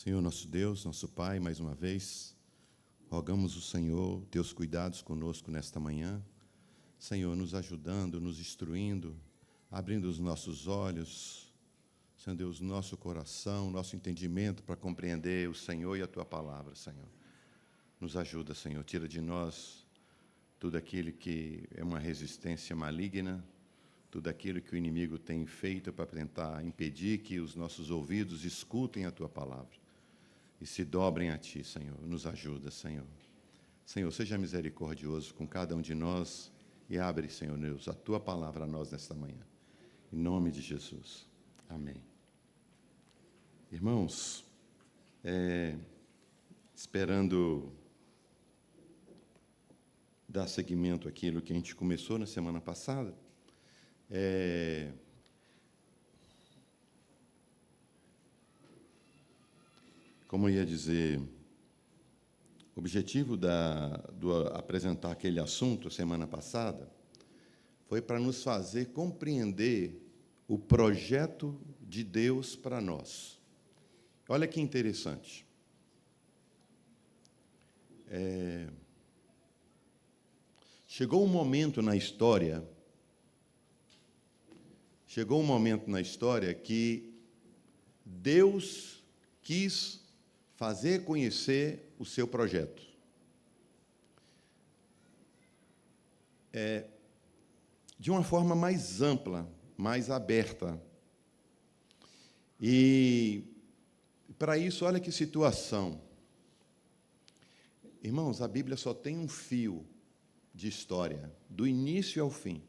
Senhor nosso Deus, nosso Pai, mais uma vez, rogamos o Senhor, teus cuidados conosco nesta manhã. Senhor, nos ajudando, nos instruindo, abrindo os nossos olhos, Senhor Deus, nosso coração, nosso entendimento para compreender o Senhor e a Tua palavra, Senhor. Nos ajuda, Senhor, tira de nós tudo aquilo que é uma resistência maligna, tudo aquilo que o inimigo tem feito para tentar impedir que os nossos ouvidos escutem a Tua palavra e se dobrem a Ti, Senhor. Nos ajuda, Senhor. Senhor, seja misericordioso com cada um de nós e abre, Senhor Deus, a Tua palavra a nós nesta manhã. Em nome de Jesus. Amém. Irmãos, esperando dar seguimento àquilo que a gente começou na semana passada, como eu ia dizer, o objetivo do apresentar aquele assunto semana passada foi para nos fazer compreender o projeto de Deus para nós. Olha que interessante. Chegou um momento na história que Deus quis fazer conhecer o seu projeto. De uma forma mais ampla, mais aberta. E, para isso, olha que situação. Irmãos, a Bíblia só tem um fio de história, do início ao fim.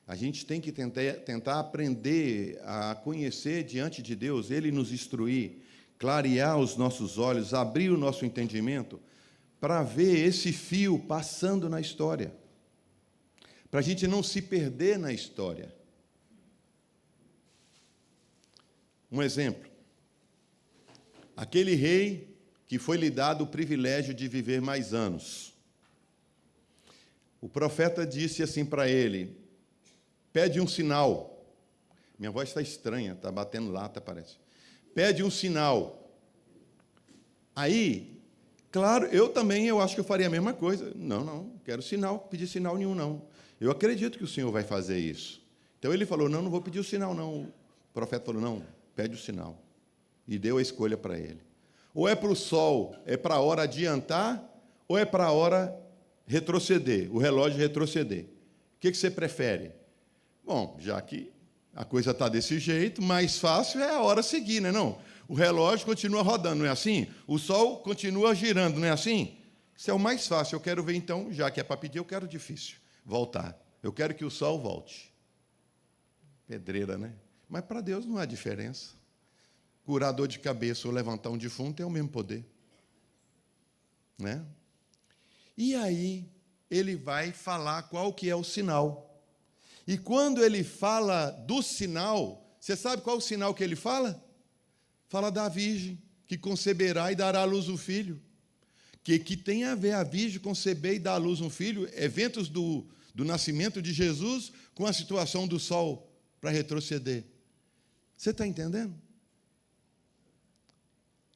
A gente tem que tentar aprender a conhecer diante de Deus, Ele nos instruir, clarear os nossos olhos, abrir o nosso entendimento, para ver esse fio passando na história, para a gente não se perder na história. Um exemplo, aquele rei que foi lhe dado o privilégio de viver mais anos. O profeta disse assim para ele: pede um sinal. Minha voz está estranha, está batendo lata, parece. Pede um sinal. Aí, claro, eu acho que eu faria a mesma coisa. Não quero sinal, pedir sinal nenhum, não. Eu acredito que o Senhor vai fazer isso. Então ele falou, não vou pedir o sinal, não. O profeta falou, não, pede o sinal. E deu a escolha para ele. Ou é para o sol, é para a hora adiantar, ou é para a hora retroceder, o relógio retroceder. O que você prefere? Bom, já que a coisa está desse jeito, mais fácil é a hora seguir, não é não? O relógio continua rodando, não é assim? O sol continua girando, não é assim? Isso é o mais fácil. Eu quero ver, então, já que é para pedir, eu quero difícil. Voltar. Eu quero que o sol volte. Pedreira, né? Mas para Deus não há diferença. Curar dor de cabeça ou levantar um defunto é o mesmo poder. Né? E aí, ele vai falar qual que é o sinal. E quando ele fala do sinal, você sabe qual é o sinal que ele fala? Fala da virgem, que conceberá e dará à luz um filho. Que tem a ver a virgem conceber e dar à luz um filho, eventos do nascimento de Jesus com a situação do sol para retroceder. Você está entendendo?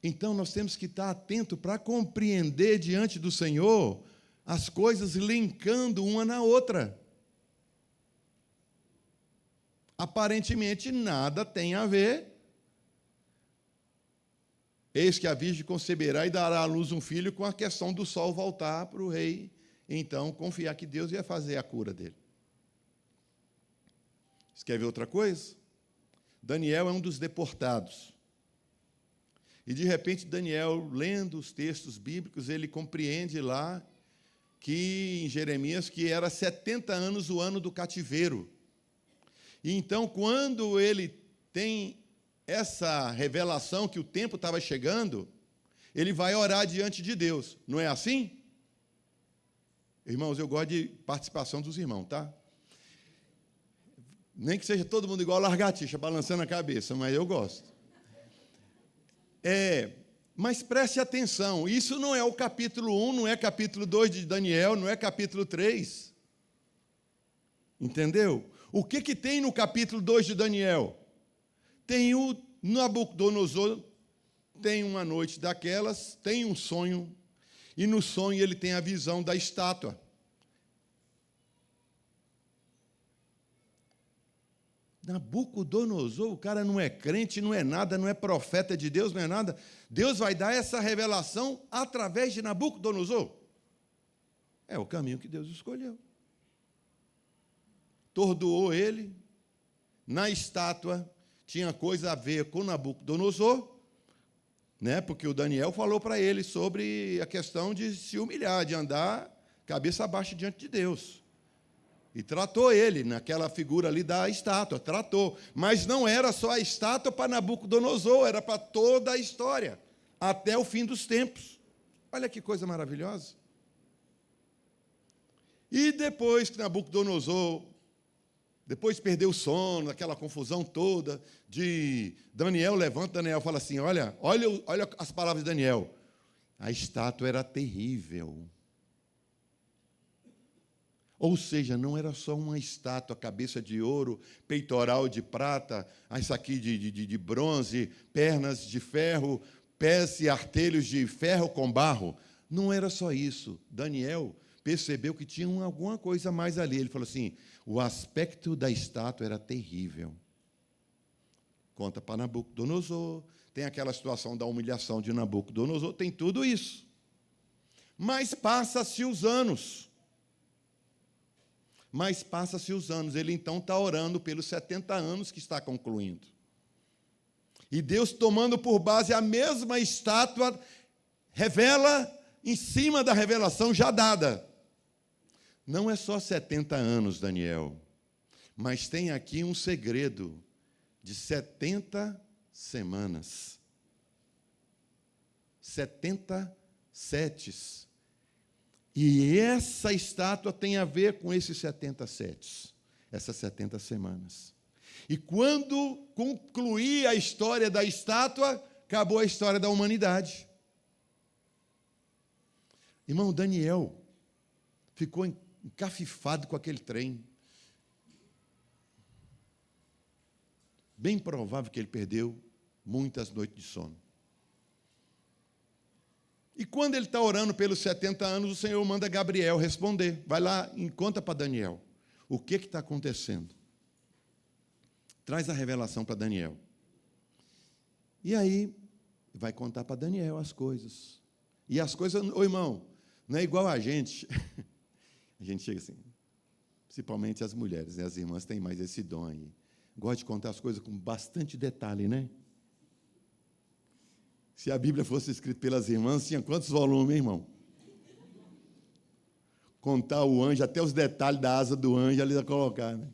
Então, nós temos que estar atento para compreender diante do Senhor as coisas linkando uma na outra. Aparentemente, nada tem a ver. Eis que a virgem conceberá e dará à luz um filho, com a questão do sol voltar para o rei. Então, confiar que Deus ia fazer a cura dele. Você quer ver outra coisa? Daniel é um dos deportados. E, de repente, Daniel, lendo os textos bíblicos, ele compreende lá que, em Jeremias, que era 70 anos o ano do cativeiro. E, então, quando ele tem essa revelação que o tempo estava chegando, ele vai orar diante de Deus. Não é assim? Irmãos, eu gosto de participação dos irmãos, tá? Nem que seja todo mundo igual a lagartixa, balançando a cabeça, mas eu gosto. Mas preste atenção, isso não é o capítulo 1, não é capítulo 2 de Daniel, não é capítulo 3. Entendeu? O que tem no capítulo 2 de Daniel? Tem o Nabucodonosor tem uma noite daquelas, tem um sonho, e no sonho ele tem a visão da estátua. Nabucodonosor, o cara não é crente, não é nada, não é profeta de Deus, não é nada. Deus vai dar essa revelação através de Nabucodonosor. É o caminho que Deus escolheu. Tordoou ele. Na estátua tinha coisa a ver com Nabucodonosor, né? Porque o Daniel falou para ele sobre a questão de se humilhar, de andar cabeça baixa diante de Deus. E tratou ele naquela figura ali da estátua, tratou. Mas não era só a estátua para Nabucodonosor, era para toda a história, até o fim dos tempos. Olha que coisa maravilhosa. E depois que Nabucodonosor, depois perdeu o sono, aquela confusão toda, de Daniel levanta, Daniel fala assim, olha as palavras de Daniel. A estátua era terrível. Ou seja, não era só uma estátua, cabeça de ouro, peitoral de prata, isso aqui de bronze, pernas de ferro, pés e artelhos de ferro com barro. Não era só isso. Daniel percebeu que tinha alguma coisa mais ali. Ele falou assim, o aspecto da estátua era terrível. Conta para Nabucodonosor, tem aquela situação da humilhação de Nabucodonosor, tem tudo isso. Mas passa-se os anos. Ele então está orando pelos 70 anos que está concluindo. E Deus, tomando por base a mesma estátua, revela em cima da revelação já dada. Não é só 70 anos, Daniel, mas tem aqui um segredo de 70 semanas. 70 setes. E essa estátua tem a ver com esses 70 setes, essas 70 semanas. E quando concluir a história da estátua, acabou a história da humanidade. Irmão, Daniel ficou encafifado com aquele trem. Bem provável que ele perdeu muitas noites de sono. E quando ele está orando pelos 70 anos, o Senhor manda Gabriel responder. Vai lá e conta para Daniel. O que está acontecendo? Traz a revelação para Daniel. E aí, vai contar para Daniel as coisas. E as coisas, ô irmão, não é igual a gente. A gente chega assim, principalmente as mulheres, né? As irmãs têm mais esse dom aí. Gosta de contar as coisas com bastante detalhe, né? Se a Bíblia fosse escrita pelas irmãs, tinha quantos volumes, irmão? Contar o anjo, até os detalhes da asa do anjo, ali a colocar, né?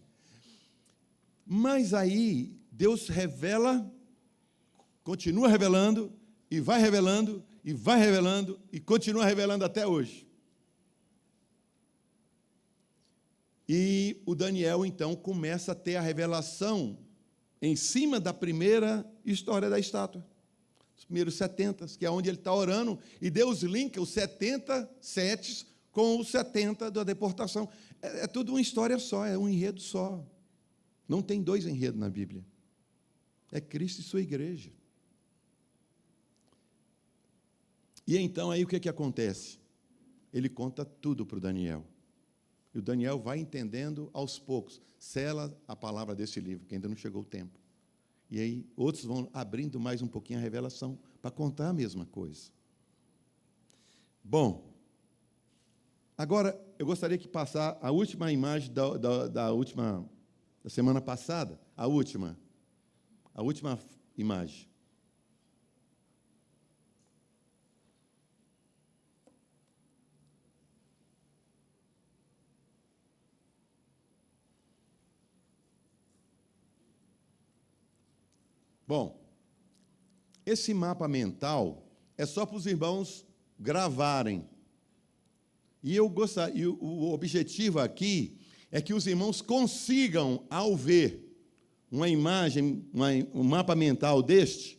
Mas aí, Deus revela, continua revelando, e vai revelando, e vai revelando, e continua revelando até hoje. E o Daniel, então, começa a ter a revelação em cima da primeira história da estátua. Os primeiros 70, que é onde ele está orando, e Deus linka os 70 setes com os 70 da deportação. É tudo uma história só, é um enredo só. Não tem dois enredos na Bíblia. É Cristo e sua igreja. E então, aí o que acontece? Ele conta tudo para o Daniel. E o Daniel vai entendendo aos poucos. Sela a palavra desse livro, que ainda não chegou o tempo. E aí, outros vão abrindo mais um pouquinho a revelação para contar a mesma coisa. Bom, agora eu gostaria que passar a última imagem da semana passada, a última imagem. Bom, esse mapa mental é só para os irmãos gravarem. E o objetivo aqui é que os irmãos consigam, ao ver uma imagem, um mapa mental deste,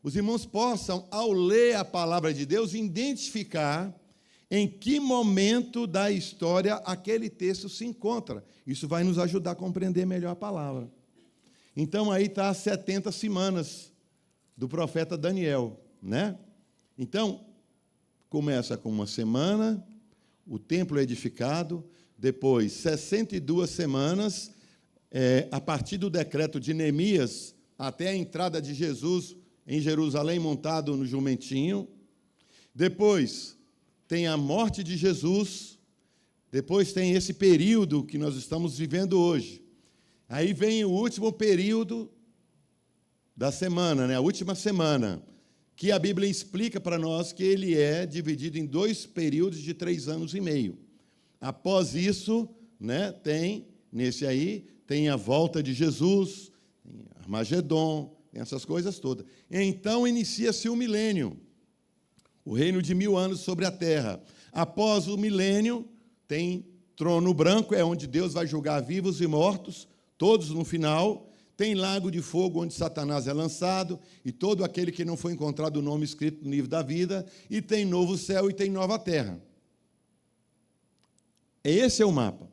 os irmãos possam, ao ler a palavra de Deus, identificar em que momento da história aquele texto se encontra. Isso vai nos ajudar a compreender melhor a palavra. Então, aí está as 70 semanas do profeta Daniel. né? Então, começa com uma semana, o templo é edificado, depois 62 semanas, a partir do decreto de Neemias, até a entrada de Jesus em Jerusalém, montado no jumentinho. Depois tem a morte de Jesus, depois tem esse período que nós estamos vivendo hoje. Aí vem o último período da semana, né? A última semana, que a Bíblia explica para nós que ele é dividido em 2 períodos de 3 anos e meio. Após isso, né, nesse aí, tem a volta de Jesus, tem Armagedon, tem essas coisas todas. Então, inicia-se o milênio, o reino de 1000 anos sobre a terra. Após o milênio, tem trono branco, é onde Deus vai julgar vivos e mortos, todos no final. Tem lago de fogo, onde Satanás é lançado, e todo aquele que não foi encontrado o nome escrito no livro da vida, e tem novo céu e tem nova terra. Esse é o mapa,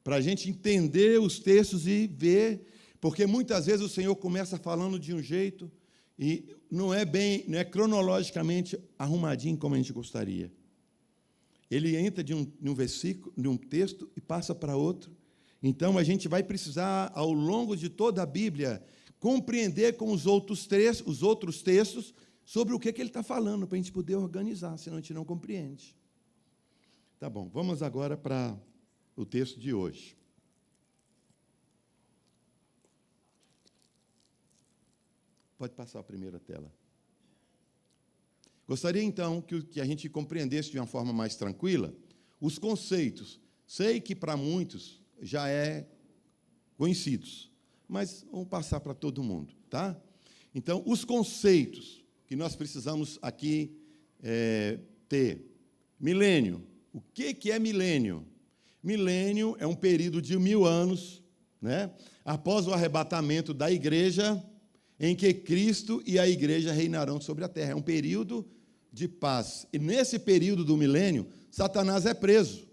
para a gente entender os textos e ver, porque muitas vezes o Senhor começa falando de um jeito, e não é cronologicamente arrumadinho como a gente gostaria. Ele entra de um versículo, de um texto, e passa para outro. Então, a gente vai precisar, ao longo de toda a Bíblia, compreender com os outros textos sobre o que ele está falando, para a gente poder organizar, senão a gente não compreende. Tá bom, vamos agora para o texto de hoje. Pode passar a primeira tela. Gostaria, então, que a gente compreendesse de uma forma mais tranquila os conceitos. Sei que, para muitos, já é conhecidos, mas vamos passar para todo mundo, tá? Então, os conceitos que nós precisamos aqui ter. Milênio. O que é milênio? Milênio é um período de 1000 anos, né? Após o arrebatamento da igreja, em que Cristo e a igreja reinarão sobre a terra. É um período de paz. E nesse período do milênio, Satanás é preso.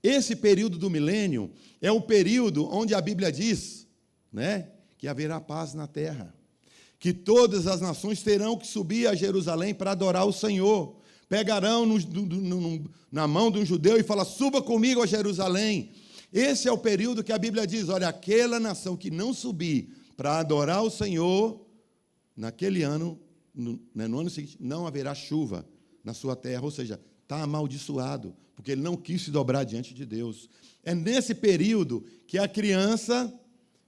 Esse período do milênio é o período onde a Bíblia diz, né, que haverá paz na terra, que todas as nações terão que subir a Jerusalém para adorar o Senhor. Pegarão na mão de um judeu e falar: suba comigo a Jerusalém. Esse é o período que a Bíblia diz: olha, aquela nação que não subir para adorar o Senhor, naquele ano, no ano seguinte, não haverá chuva na sua terra, ou seja, está amaldiçoado, porque ele não quis se dobrar diante de Deus. É nesse período que a criança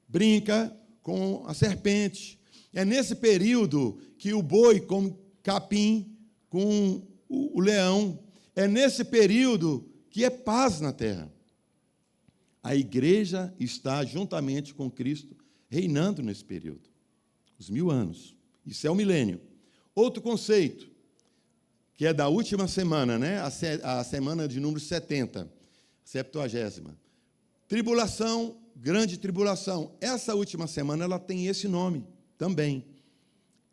brinca com a serpente. É nesse período que o boi come capim com o leão. É nesse período que é paz na terra. A igreja está juntamente com Cristo reinando nesse período. Os 1000 anos. Isso é o milênio. Outro conceito, que é da última semana, né? A semana de número 70, 70ª. Tribulação, grande tribulação. Essa última semana ela tem esse nome também,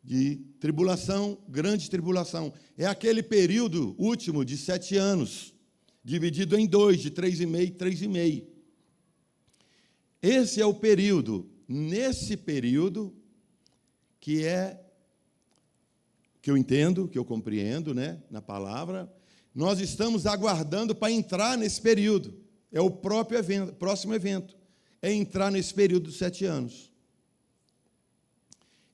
de tribulação, grande tribulação. É aquele período último de 7 anos, dividido em 2, de 3,5, 3,5. Esse é o período, nesse período, que eu entendo, que eu compreendo, né, na palavra, nós estamos aguardando para entrar nesse período. É o próprio evento, próximo evento. É entrar nesse período de 7 anos.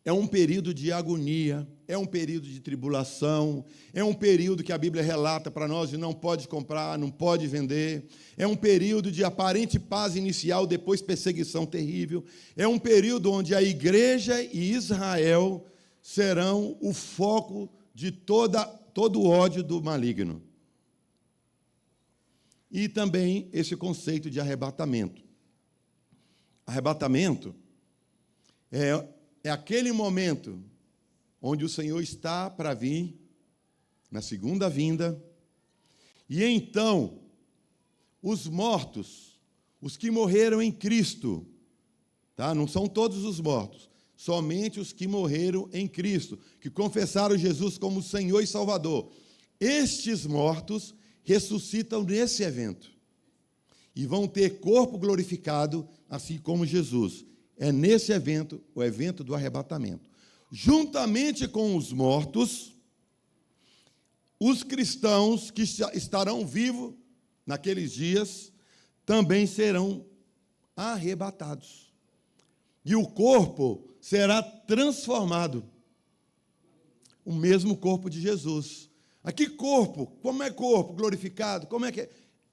É um período de agonia, é um período de tribulação, é um período que a Bíblia relata para nós e não pode comprar, não pode vender. É um período de aparente paz inicial, depois perseguição terrível. É um período onde a igreja e Israel serão o foco de todo o ódio do maligno. E também esse conceito de arrebatamento. Arrebatamento é aquele momento onde o Senhor está para vir, na segunda vinda, e então os mortos, os que morreram em Cristo, tá? Não são todos os mortos, somente os que morreram em Cristo, que confessaram Jesus como Senhor e Salvador. Estes mortos ressuscitam nesse evento e vão ter corpo glorificado, assim como Jesus. É nesse evento, o evento do arrebatamento. juntamente com os mortos, os cristãos que estarão vivos naqueles dias também serão arrebatados. E o corpo será transformado. O mesmo corpo de Jesus. Aqui corpo, como é corpo glorificado? Como é que é?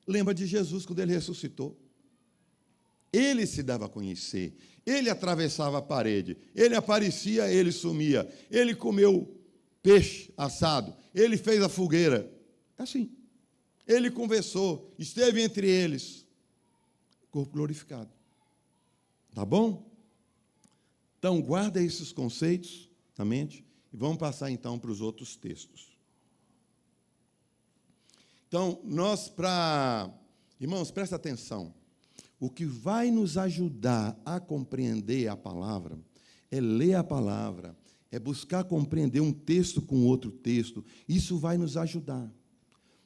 Lembra de Jesus quando ele ressuscitou? Ele se dava a conhecer, ele atravessava a parede, ele aparecia, ele sumia, ele comeu peixe assado, ele fez a fogueira. É assim. Ele conversou, esteve entre eles. Corpo glorificado. Tá bom? Então, guarda esses conceitos na mente e vamos passar, então, para os outros textos. Então, irmãos, presta atenção. O que vai nos ajudar a compreender a palavra é ler a palavra, é buscar compreender um texto com outro texto. Isso vai nos ajudar.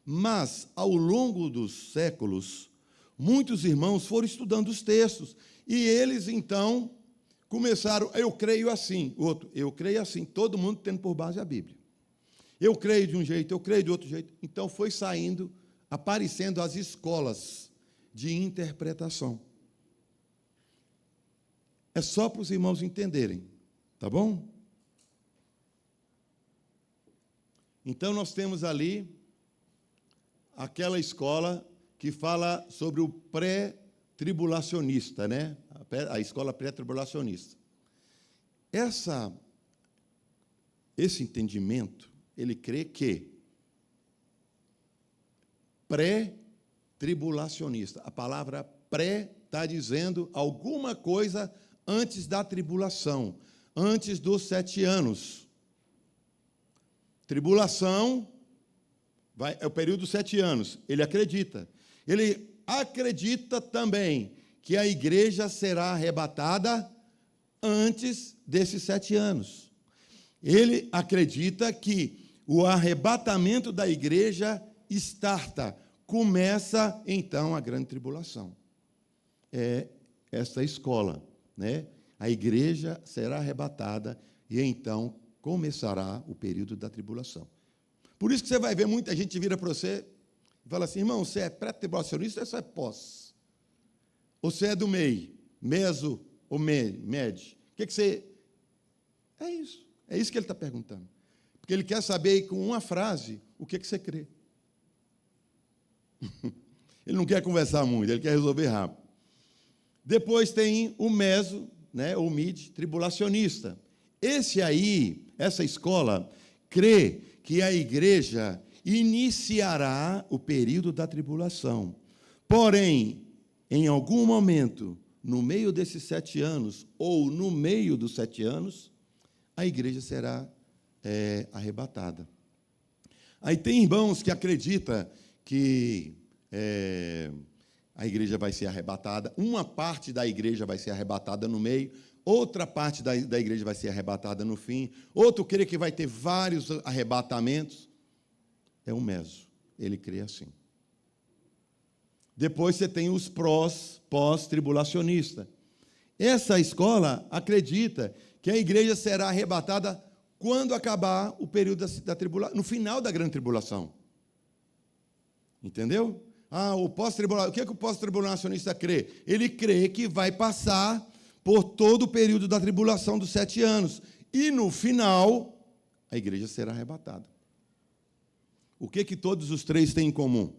Mas, ao longo dos séculos, muitos irmãos foram estudando os textos. E eles, então, começaram, eu creio assim, outro, eu creio assim, todo mundo tendo por base a Bíblia. Eu creio de um jeito, eu creio de outro jeito. Então, foi aparecendo as escolas de interpretação. É só para os irmãos entenderem, tá bom? Então, nós temos ali aquela escola que fala sobre o pré-tribulacionista, né? A escola pré-tribulacionista. Esse entendimento, ele crê que pré-tribulacionista, a palavra pré está dizendo alguma coisa antes da tribulação, antes dos 7 anos. Tribulação é o período dos 7 anos. Ele acredita. Ele acredita também que a igreja será arrebatada antes desses 7 anos. Ele acredita que o arrebatamento da igreja começa, então, a grande tribulação. É essa escola, né? A igreja será arrebatada e, então, começará o período da tribulação. Por isso que você vai ver muita gente vira para você e fala assim, irmão, você é pré-tribulacionista ou você é pós? Ou você é do meio, meso ou med? O que você... É isso que ele está perguntando. Porque ele quer saber, com uma frase, o que você crê. Ele não quer conversar muito, ele quer resolver rápido. Depois tem o meso, né, o mid, tribulacionista. Essa escola, crê que a igreja iniciará o período da tribulação. Porém, em algum momento, no meio desses 7 anos, ou no meio dos 7 anos, a igreja será arrebatada. Aí tem irmãos que acreditam que a igreja vai ser arrebatada, uma parte da igreja vai ser arrebatada no meio, outra parte da igreja vai ser arrebatada no fim, outro crê que vai ter vários arrebatamentos. É um meso, ele crê assim. Depois você tem os pós-tribulacionistas. Essa escola acredita que a igreja será arrebatada quando acabar o período da tribulação, no final da grande tribulação. Entendeu? O que o pós-tribulacionista crê? Ele crê que vai passar por todo o período da tribulação dos 7 anos. E, no final, a igreja será arrebatada. O que todos os 3 têm em comum?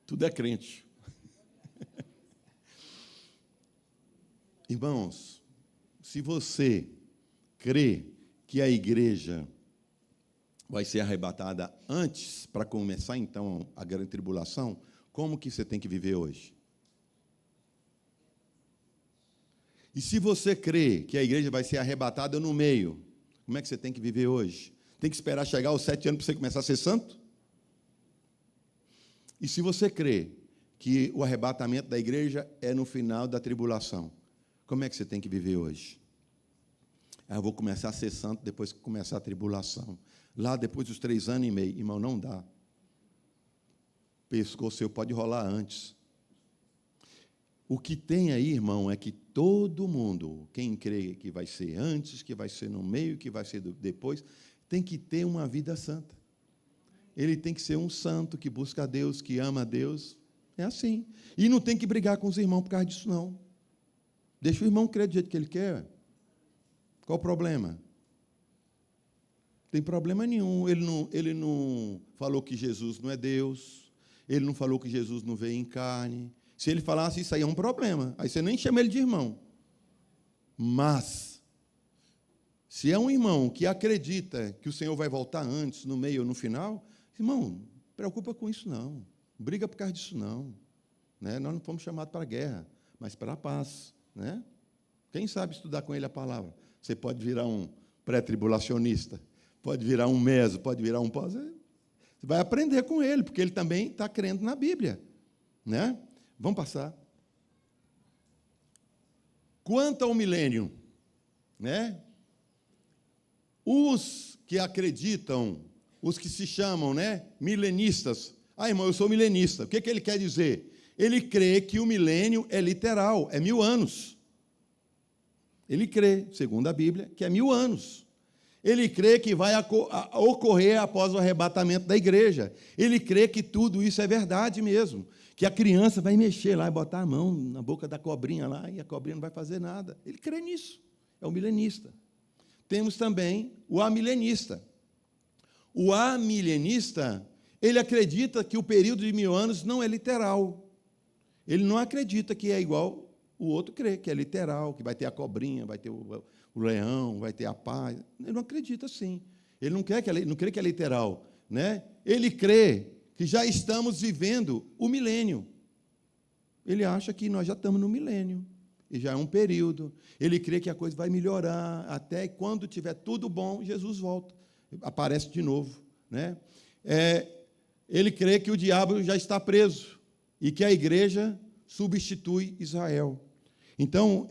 Tudo é crente. Irmãos, se você crê que a igreja vai ser arrebatada antes, para começar, então, a grande tribulação, como que você tem que viver hoje? E se você crê que a igreja vai ser arrebatada no meio, como é que você tem que viver hoje? Tem que esperar chegar aos 7 anos para você começar a ser santo? E se você crê que o arrebatamento da igreja é no final da tribulação, como é que você tem que viver hoje? Eu vou começar a ser santo depois que começar a tribulação. Lá depois dos 3 anos e meio. Irmão, não dá. O pescoço seu pode rolar antes. o que tem aí, irmão, é que todo mundo, quem crê que vai ser antes, que vai ser no meio, que vai ser depois, tem que ter uma vida santa. Ele tem que ser um santo que busca a Deus, que ama a Deus. É assim. E não tem que brigar com os irmãos por causa disso, não. Deixa o irmão crer do jeito que ele quer. Qual o problema? Não tem problema nenhum. Ele não falou que Jesus não é Deus. Ele não falou que Jesus não veio em carne. Se ele falasse isso aí, é um problema. Aí você nem chama ele de irmão. Mas, se é um irmão que acredita que o Senhor vai voltar antes, no meio ou no final, irmão, não preocupa com isso, não. Briga por causa disso, não. Né? Nós não fomos chamados para a guerra, mas para a paz. Né? Quem sabe estudar com ele a palavra? Você pode virar um pré-tribulacionista, pode virar um meso, pode virar um pós. Você vai aprender com ele, porque ele também está crendo na Bíblia. Né? Vamos passar. Quanto ao milênio, né? Os que acreditam, os que se chamam, né, milenistas. Ah, irmão, eu sou milenista. O que ele quer dizer? Ele crê que o milênio é literal, é 1000 anos. Ele crê, segundo a Bíblia, que é 1000 anos. Ele crê que vai ocorrer após o arrebatamento da igreja. Ele crê que tudo isso é verdade mesmo. Que a criança vai mexer lá e botar a mão na boca da cobrinha lá e a cobrinha não vai fazer nada. Ele crê nisso. É o milenista. Temos também o amilenista. O amilenista, ele acredita que o período de 1000 anos não é literal. Ele não acredita que é igual o outro crê, que é literal, que vai ter a cobrinha, vai ter o leão, vai ter a paz. Ele não acredita assim. Ele não crê que é literal. Né? Ele crê que já estamos vivendo o milênio. Ele acha que nós já estamos no milênio. E já é um período. Ele crê que a coisa vai melhorar, até quando tiver tudo bom, Jesus volta. Aparece de novo. Né? Ele crê que o diabo já está preso e que a igreja substitui Israel. Então,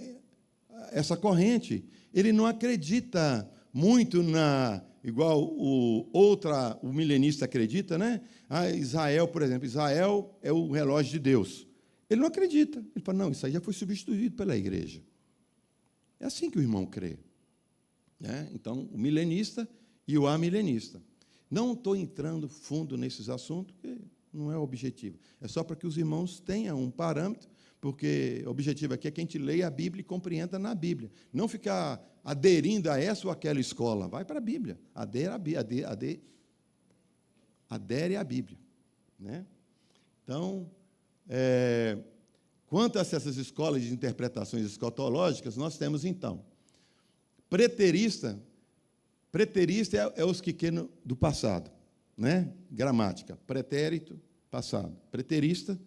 essa corrente, ele não acredita muito igual o milenista acredita, né? Israel, por exemplo, Israel é o relógio de Deus. Ele não acredita. Ele fala, não, isso aí já foi substituído pela igreja. É assim que o irmão crê. Né? Então, o milenista e o amilenista. Não estou entrando fundo nesses assuntos, porque não é o objetivo. É só para que os irmãos tenham um parâmetro, porque o objetivo aqui é que a gente leia a Bíblia e compreenda na Bíblia. Não ficar aderindo a essa ou aquela escola. Vai para a Bíblia. Adere à Bíblia. Né? Então, quanto a essas escolas de interpretações escatológicas, nós temos, então, preterista é os que querem do passado. Né? Gramática, pretérito, passado. Preterista.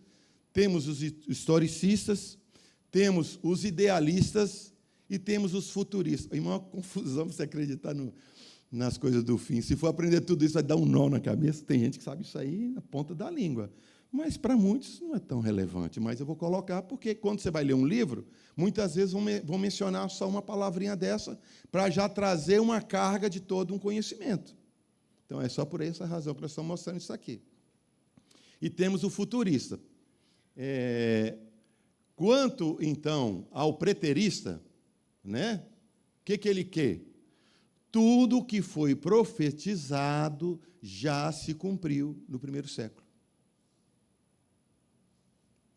Temos os historicistas, temos os idealistas e temos os futuristas. É uma confusão você acreditar nas coisas do fim. Se for aprender tudo isso, vai dar um nó na cabeça. Tem gente que sabe isso aí na ponta da língua. Mas, para muitos, não é tão relevante. Mas eu vou colocar, porque quando você vai ler um livro, muitas vezes vão mencionar só uma palavrinha dessa para já trazer uma carga de todo um conhecimento. Então, é só por essa razão que nós estamos mostrando isso aqui. E temos o futurista. Quanto, então, ao preterista, né? O que ele quer? Tudo que foi profetizado já se cumpriu no primeiro século.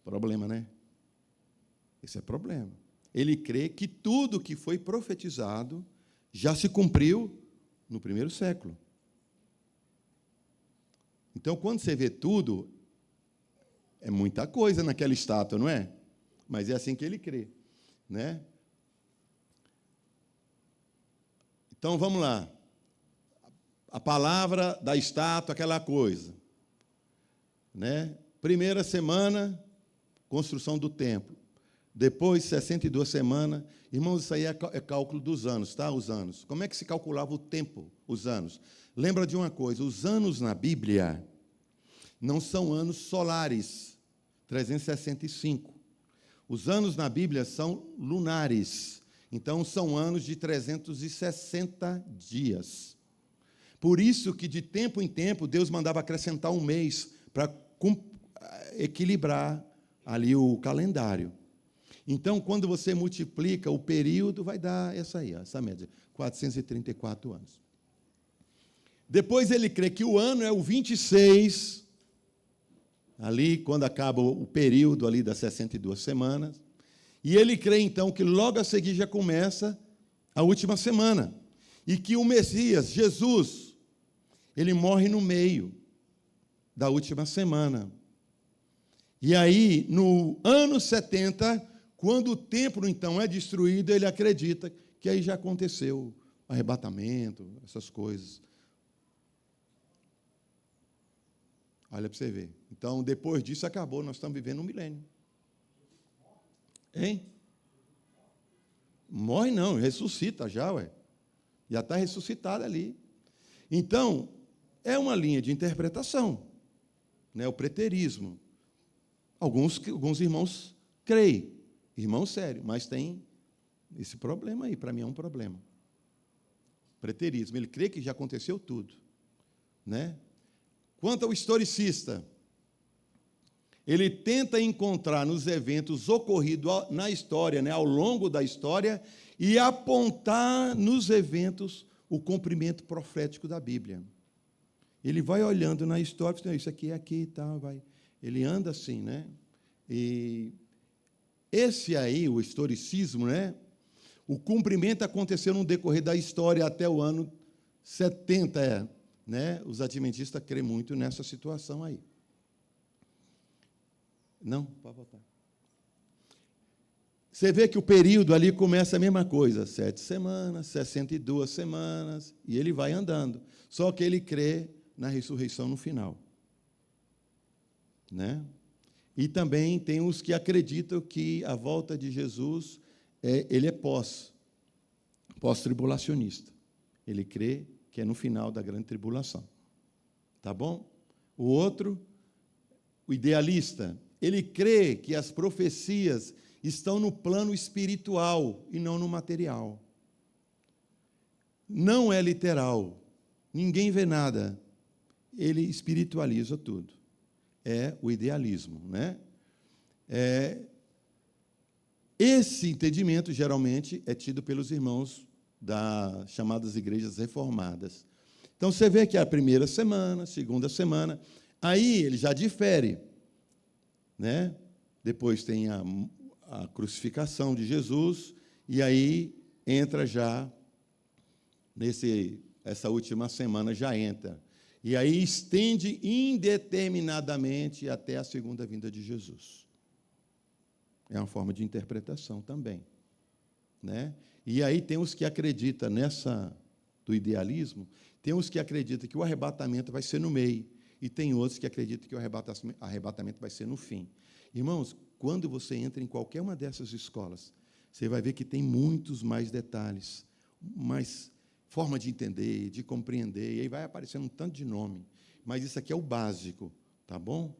Problema, né? Esse é problema. Ele crê que tudo que foi profetizado já se cumpriu no primeiro século. Então, quando você vê tudo, é muita coisa naquela estátua, não é? Mas é assim que ele crê. Né? Então, vamos lá. A palavra da estátua, aquela coisa. Né? Primeira semana, construção do templo. Depois, 62 semanas. Irmãos, isso aí é cálculo dos anos, tá? Os anos. Como é que se calculava o tempo, os anos? Lembra de uma coisa, os anos na Bíblia não são anos solares, 365. Os anos na Bíblia são lunares. Então, são anos de 360 dias. Por isso que, de tempo em tempo, Deus mandava acrescentar um mês para equilibrar ali o calendário. Então, quando você multiplica o período, vai dar essa aí, essa média, 434 anos. Depois ele crê que o ano é o 26, ali quando acaba o período ali das 62 semanas, e ele crê então que logo a seguir já começa a última semana, e que o Messias, Jesus, ele morre no meio da última semana. E aí, no ano 70, quando o templo então é destruído, ele acredita que aí já aconteceu o arrebatamento, essas coisas. Olha para você ver. Então, depois disso, acabou. Nós estamos vivendo um milênio. Hein? Morre não, ressuscita já, ué. Já está ressuscitado ali. Então, é uma linha de interpretação, né? O preterismo. Alguns irmãos creem, irmão sério, mas tem esse problema aí, para mim é um problema. Preterismo, ele crê que já aconteceu tudo, né? Quanto ao historicista, ele tenta encontrar nos eventos ocorridos na história, né, ao longo da história, e apontar nos eventos o cumprimento profético da Bíblia. Ele vai olhando na história, isso aqui é aqui e tal, vai. Ele anda assim, né? E esse aí, o historicismo, né? O cumprimento aconteceu no decorrer da história até o ano 70, né? Os adventistas creem muito nessa situação aí. Não, pode voltar. Você vê que o período ali começa a mesma coisa, 7 semanas, 62 semanas, e ele vai andando. Só que ele crê na ressurreição no final, né? E também tem os que acreditam que a volta de Jesus, ele é pós-tribulacionista. Ele crê que é no final da grande tribulação. Tá bom? O outro, o idealista, ele crê que as profecias estão no plano espiritual e não no material. Não é literal. Ninguém vê nada. Ele espiritualiza tudo. É o idealismo, né? Esse entendimento, geralmente, é tido pelos irmãos das chamadas igrejas reformadas. Então, você vê que a primeira semana, segunda semana, aí ele já difere, né? Depois tem a crucificação de Jesus, e aí entra já, essa última semana já entra. E aí estende indeterminadamente até a segunda vinda de Jesus. É uma forma de interpretação também, né? E aí tem os que acreditam do idealismo, tem os que acreditam que o arrebatamento vai ser no meio, e tem outros que acreditam que o arrebatamento vai ser no fim. Irmãos, quando você entra em qualquer uma dessas escolas, você vai ver que tem muitos mais detalhes, mais forma de entender, de compreender, e aí vai aparecendo um tanto de nome. Mas isso aqui é o básico, tá bom?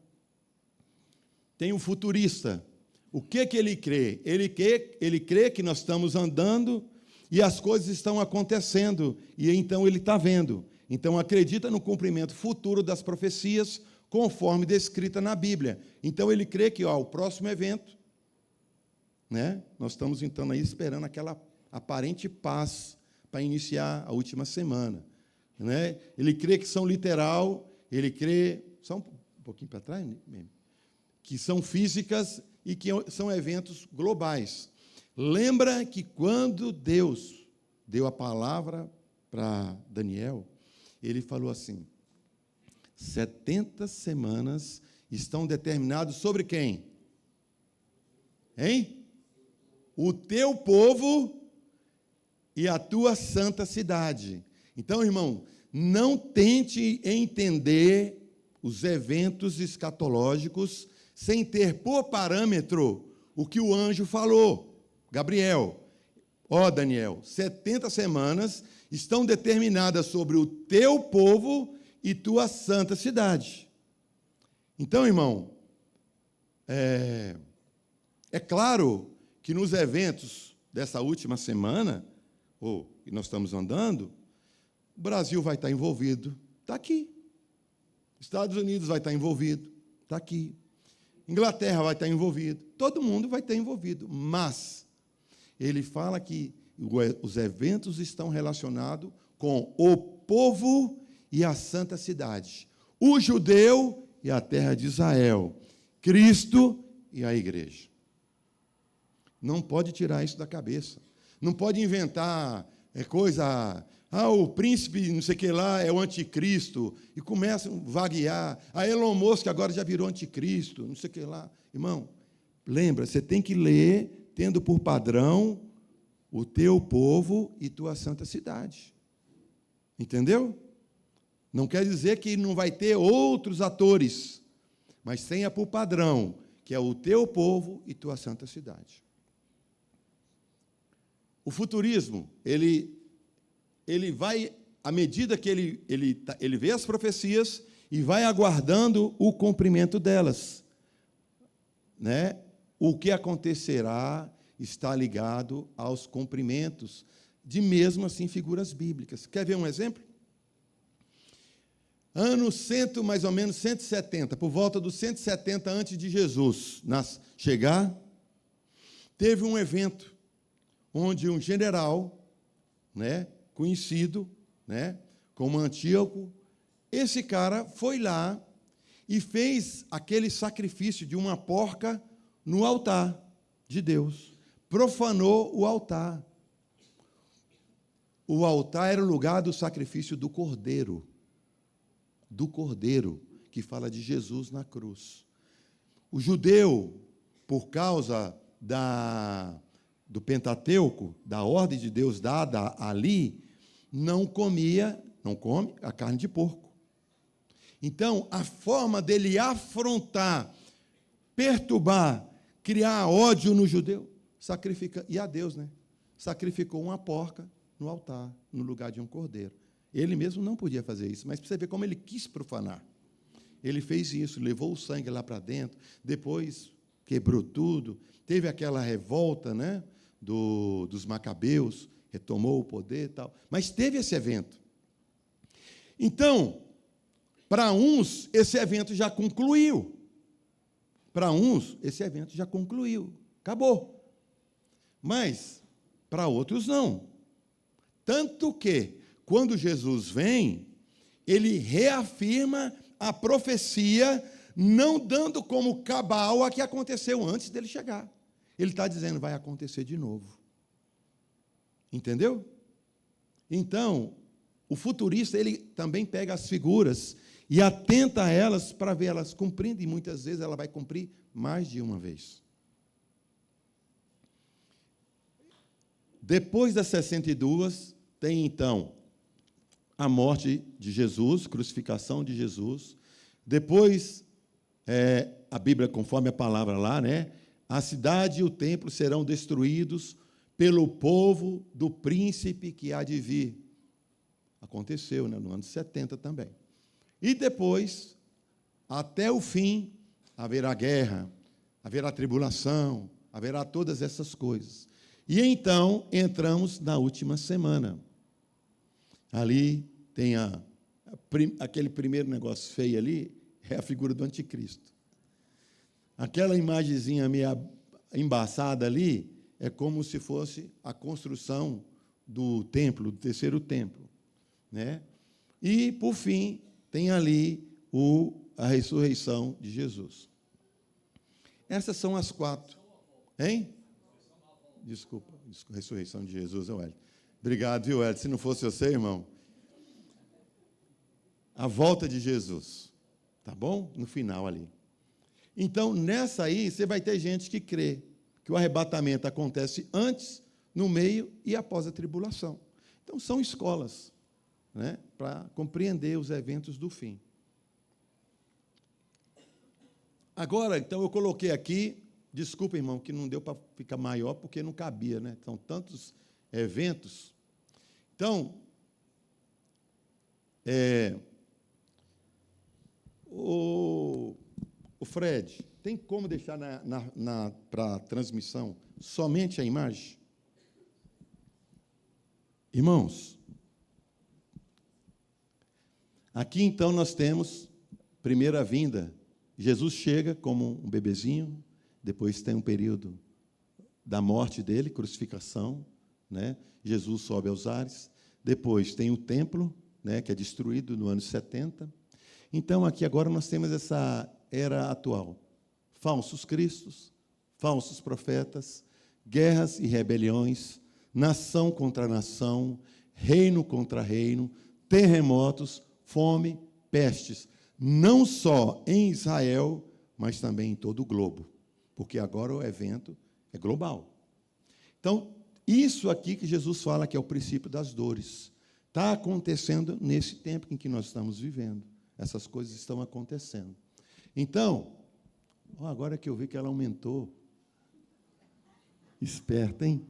Tem um futurista. O que ele crê? Ele crê que nós estamos andando e as coisas estão acontecendo, e então ele está vendo. Então, acredita no cumprimento futuro das profecias, conforme descrita na Bíblia. Então, ele crê que o próximo evento, né, nós estamos, então, aí esperando aquela aparente paz para iniciar a última semana, né? Ele crê que são literal, ele crê, só um pouquinho para trás, que são físicas e que são eventos globais. Lembra que quando Deus deu a palavra para Daniel, ele falou assim: 70 semanas estão determinadas sobre quem? Hein? O teu povo e a tua santa cidade. Então, irmão, não tente entender os eventos escatológicos sem ter por parâmetro o que o anjo falou. Gabriel, Daniel, 70 semanas estão determinadas sobre o teu povo e tua santa cidade. Então, irmão, é claro que nos eventos dessa última semana, que nós estamos andando, o Brasil vai estar envolvido, está aqui. Estados Unidos vai estar envolvido, está aqui. Inglaterra vai estar envolvido, todo mundo vai estar envolvido, mas ele fala que os eventos estão relacionados com o povo e a santa cidade, o judeu e a terra de Israel, Cristo e a igreja. Não pode tirar isso da cabeça. Não pode inventar coisa... o príncipe não sei o que lá é o anticristo, e começam a vaguear. A Elon Musk agora já virou anticristo, não sei o que lá. Irmão, lembra, você tem que ler, tendo por padrão o teu povo e tua santa cidade. Entendeu? Não quer dizer que não vai ter outros atores, mas tenha por padrão, que é o teu povo e tua santa cidade. O futurismo, ele vai, à medida que ele vê as profecias e vai aguardando o cumprimento delas, né? O que acontecerá está ligado aos cumprimentos de, mesmo assim, figuras bíblicas. Quer ver um exemplo? Ano mais ou menos 170, por volta dos 170 antes de Jesus chegar, teve um evento onde um general, né, conhecido, né, como Antíoco, esse cara foi lá e fez aquele sacrifício de uma porca no altar de Deus. Profanou o altar. O altar era o lugar do sacrifício do cordeiro, que fala de Jesus na cruz. O judeu, por causa do Pentateuco, da ordem de Deus dada ali, não come a carne de porco. Então, a forma dele afrontar, perturbar, criar ódio no judeu, e a Deus, né? Sacrificou uma porca no altar, no lugar de um cordeiro. Ele mesmo não podia fazer isso, mas para você ver como ele quis profanar. Ele fez isso, levou o sangue lá para dentro, depois quebrou tudo, teve aquela revolta, né, dos macabeus, retomou o poder e tal, mas teve esse evento. Então, para uns, esse evento já concluiu. Acabou. Mas, para outros, não. Tanto que, quando Jesus vem, ele reafirma a profecia, não dando como cabal a que aconteceu antes dele chegar. Ele está dizendo, vai acontecer de novo. Entendeu? Então, o futurista, ele também pega as figuras e atenta a elas para ver elas cumprindo, e muitas vezes ela vai cumprir mais de uma vez. Depois das 62, tem então a morte de Jesus, crucificação de Jesus. Depois, a Bíblia, conforme a palavra lá, né? A cidade e o templo serão destruídos pelo povo do príncipe que há de vir. Aconteceu, né, no ano 70 também. E depois, até o fim, haverá guerra, haverá tribulação, haverá todas essas coisas. E então, entramos na última semana. Ali tem aquele primeiro negócio feio ali, é a figura do anticristo. Aquela imagenzinha meio embaçada ali, é como se fosse a construção do templo, do terceiro templo, né? E, por fim, tem ali a ressurreição de Jesus. Essas são as 4. Hein? Desculpa, ressurreição de Jesus, Hélio. Obrigado, viu, Hélio? Se não fosse você, irmão. A volta de Jesus, tá bom? No final ali. Então, nessa aí, você vai ter gente que crê que o arrebatamento acontece antes, no meio e após a tribulação. Então, são escolas, né, para compreender os eventos do fim. Agora, então, eu coloquei aqui, desculpa, irmão, que não deu para ficar maior, porque não cabia, né? São tantos eventos. Então, o Fred, tem como deixar para a transmissão somente a imagem? Irmãos, aqui então nós temos primeira vinda Jesus chega como um bebezinho, depois tem um período da morte dele, crucificação, né? Jesus sobe aos ares, depois tem o templo, né, que é destruído no ano 70. Então, aqui agora nós temos essa era atual. Falsos cristos, falsos profetas, guerras e rebeliões, nação contra nação, reino contra reino, terremotos, fome, pestes, não só em Israel, mas também em todo o globo, porque agora o evento é global. Então, isso aqui que Jesus fala que é o princípio das dores, está acontecendo nesse tempo em que nós estamos vivendo. Essas coisas estão acontecendo. Então, agora que eu vi que ela aumentou. Esperta, hein?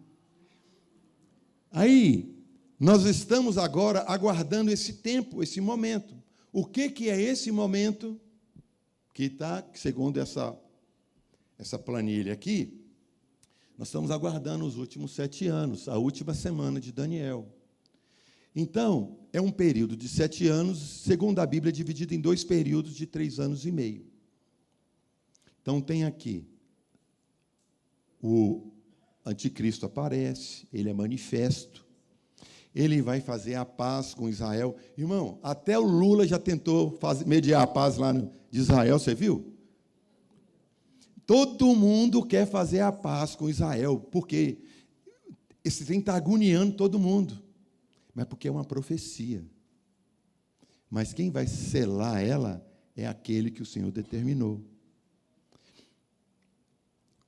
Aí, nós estamos agora aguardando esse tempo, esse momento. O que é esse momento que está, segundo essa planilha aqui, nós estamos aguardando os últimos 7 anos, a última semana de Daniel. Então, é um período de 7 anos, segundo a Bíblia, dividido em 2 períodos de 3 anos e meio. Então, tem aqui, o anticristo aparece, ele é manifesto, ele vai fazer a paz com Israel. Irmão, até o Lula já tentou mediar a paz lá de Israel, você viu? Todo mundo quer fazer a paz com Israel, porque esse trem está agoniando todo mundo. Mas porque é uma profecia. Mas quem vai selar ela é aquele que o Senhor determinou.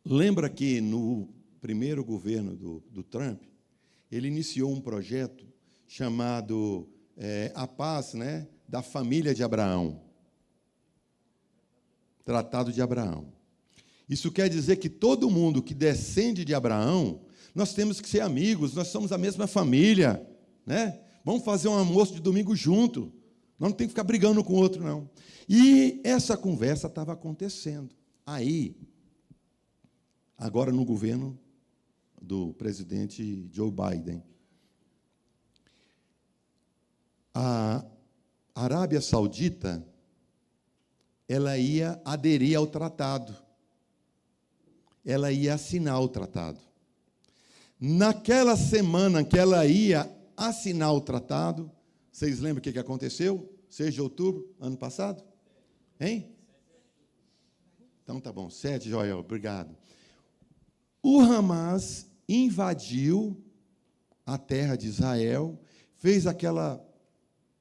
Lembra que no primeiro governo do Trump, ele iniciou um projeto chamado A Paz, né, da Família de Abraão. Tratado de Abraão. Isso quer dizer que todo mundo que descende de Abraão, nós temos que ser amigos, nós somos a mesma família, né? Vamos fazer um almoço de domingo junto. Nós não temos que ficar brigando com o outro, não. E essa conversa estava acontecendo. Aí, agora no governo do presidente Joe Biden, a Arábia Saudita, ela ia aderir ao tratado. Ela ia assinar o tratado. Naquela semana que ela ia assinar o tratado, vocês lembram o que aconteceu? 6 de outubro, ano passado? Hein? Então, tá bom. 7, Joel, obrigado. O Hamas invadiu a terra de Israel, fez aquela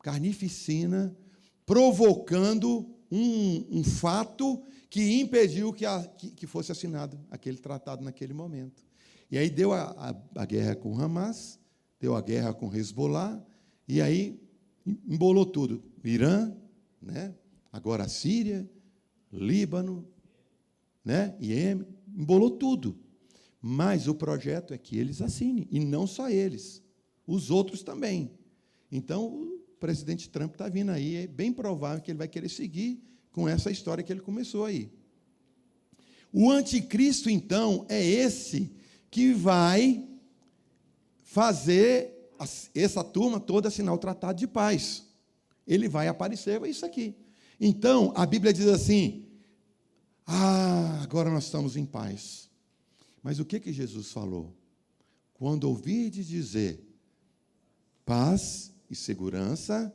carnificina, provocando um fato que impediu que fosse assinado aquele tratado naquele momento. E aí deu a guerra com o Hamas, deu a guerra com o Hezbollah, e aí embolou tudo. Irã, né? Agora a Síria, Líbano, né? Iêmen, embolou tudo. Mas o projeto é que eles assinem, e não só eles, os outros também. Então, o presidente Trump está vindo aí, é bem provável que ele vai querer seguir com essa história que ele começou aí. O anticristo, então, é esse que vai fazer essa turma toda assinar o tratado de paz. Ele vai aparecer, é isso aqui. Então, a Bíblia diz assim, agora nós estamos em paz. Mas o que Jesus falou? Quando ouvirdes dizer paz e segurança,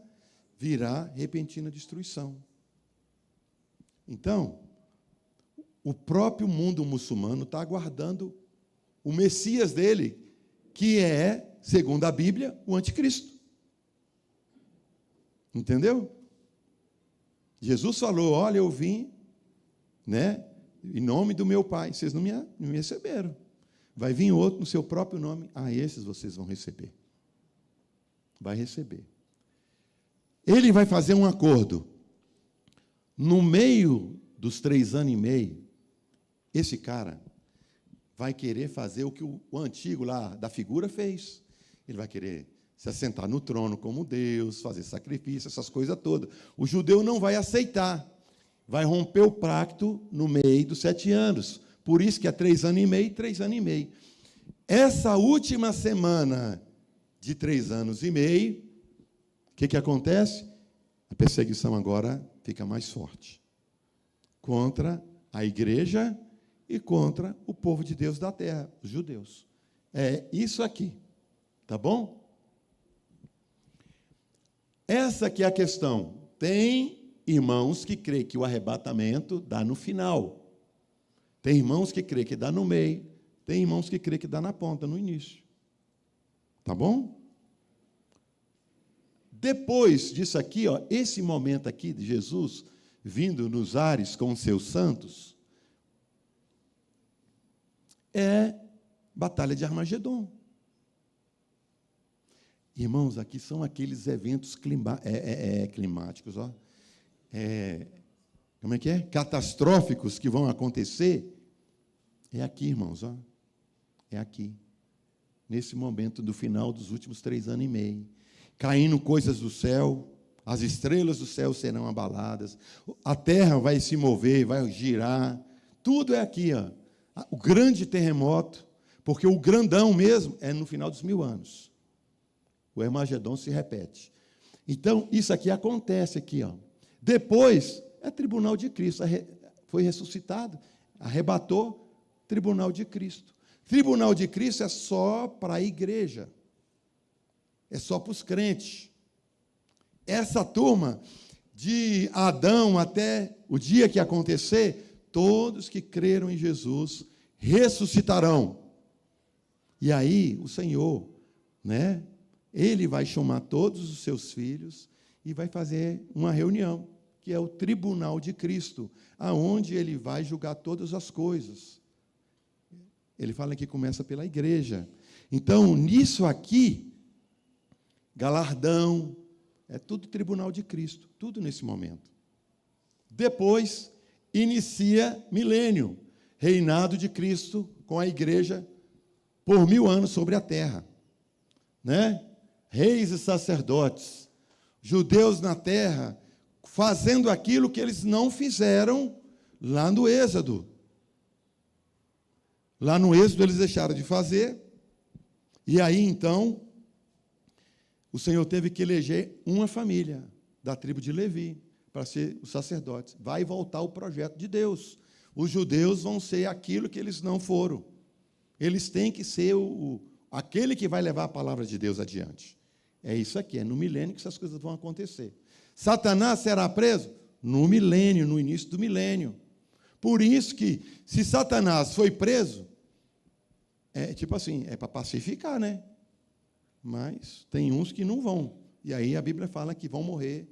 virá repentina destruição. Então, o próprio mundo muçulmano está aguardando o Messias dele, que é, segundo a Bíblia, o anticristo. Entendeu? Jesus falou, olha, eu vim, né, em nome do meu Pai, vocês não me receberam. Vai vir outro no seu próprio nome, esses vocês vão receber. Vai receber. Ele vai fazer um acordo. No meio dos 3 anos e meio, esse cara vai querer fazer o que o antigo lá da figura fez. Ele vai querer se assentar no trono como Deus, fazer sacrifício, essas coisas todas. O judeu não vai aceitar. Vai romper o pacto no meio dos 7 anos. Por isso que é 3 anos e meio, 3 anos e meio. Essa última semana de 3 anos e meio, o que acontece? A perseguição agora fica mais forte. contra a igreja e contra o povo de Deus da terra, os judeus. É isso aqui, tá bom? Essa aqui é a questão. Tem irmãos que creem que o arrebatamento dá no final. Tem irmãos que creem que dá no meio. Tem irmãos que creem que dá na ponta, no início. Tá bom? Depois disso aqui, ó, esse momento aqui de Jesus vindo nos ares com os seus santos, é Batalha de Armagedon. Irmãos, aqui são aqueles eventos climáticos, ó. Como é que é? Catastróficos que vão acontecer. É aqui, irmãos, ó. É aqui. Nesse momento do final dos últimos 3 anos e meio. Caindo coisas do céu, as estrelas do céu serão abaladas, a terra vai se mover, vai girar. Tudo é aqui, ó. O grande terremoto, porque o grandão mesmo é no final dos 1000 anos. O Armagedon se repete. Então, isso aqui acontece aqui, ó. Depois, é tribunal de Cristo. Foi ressuscitado, arrebatou, tribunal de Cristo. Tribunal de Cristo é só para a igreja. É só para os crentes. Essa turma, de Adão até o dia que acontecer, todos que creram em Jesus ressuscitarão. E aí, o Senhor, né? Ele vai chamar todos os seus filhos e vai fazer uma reunião, que é o tribunal de Cristo, aonde ele vai julgar todas as coisas. Ele fala que começa pela igreja. Então, nisso aqui, galardão, é tudo tribunal de Cristo, tudo nesse momento. Depois, inicia milênio, reinado de Cristo com a igreja por 1000 anos sobre a terra, né? Reis e sacerdotes, judeus na terra, fazendo aquilo que eles não fizeram lá no Êxodo. Lá no Êxodo eles deixaram de fazer, e aí então o Senhor teve que eleger uma família da tribo de Levi para ser os sacerdotes. Vai voltar o projeto de Deus. Os judeus vão ser aquilo que eles não foram. Eles têm que ser aquele que vai levar a palavra de Deus adiante. É isso aqui, é no milênio que essas coisas vão acontecer. Satanás será preso? No milênio, no início do milênio. Por isso que, se Satanás foi preso, é tipo assim, é para pacificar, né? Mas tem uns que não vão. E aí a Bíblia fala que vão morrer,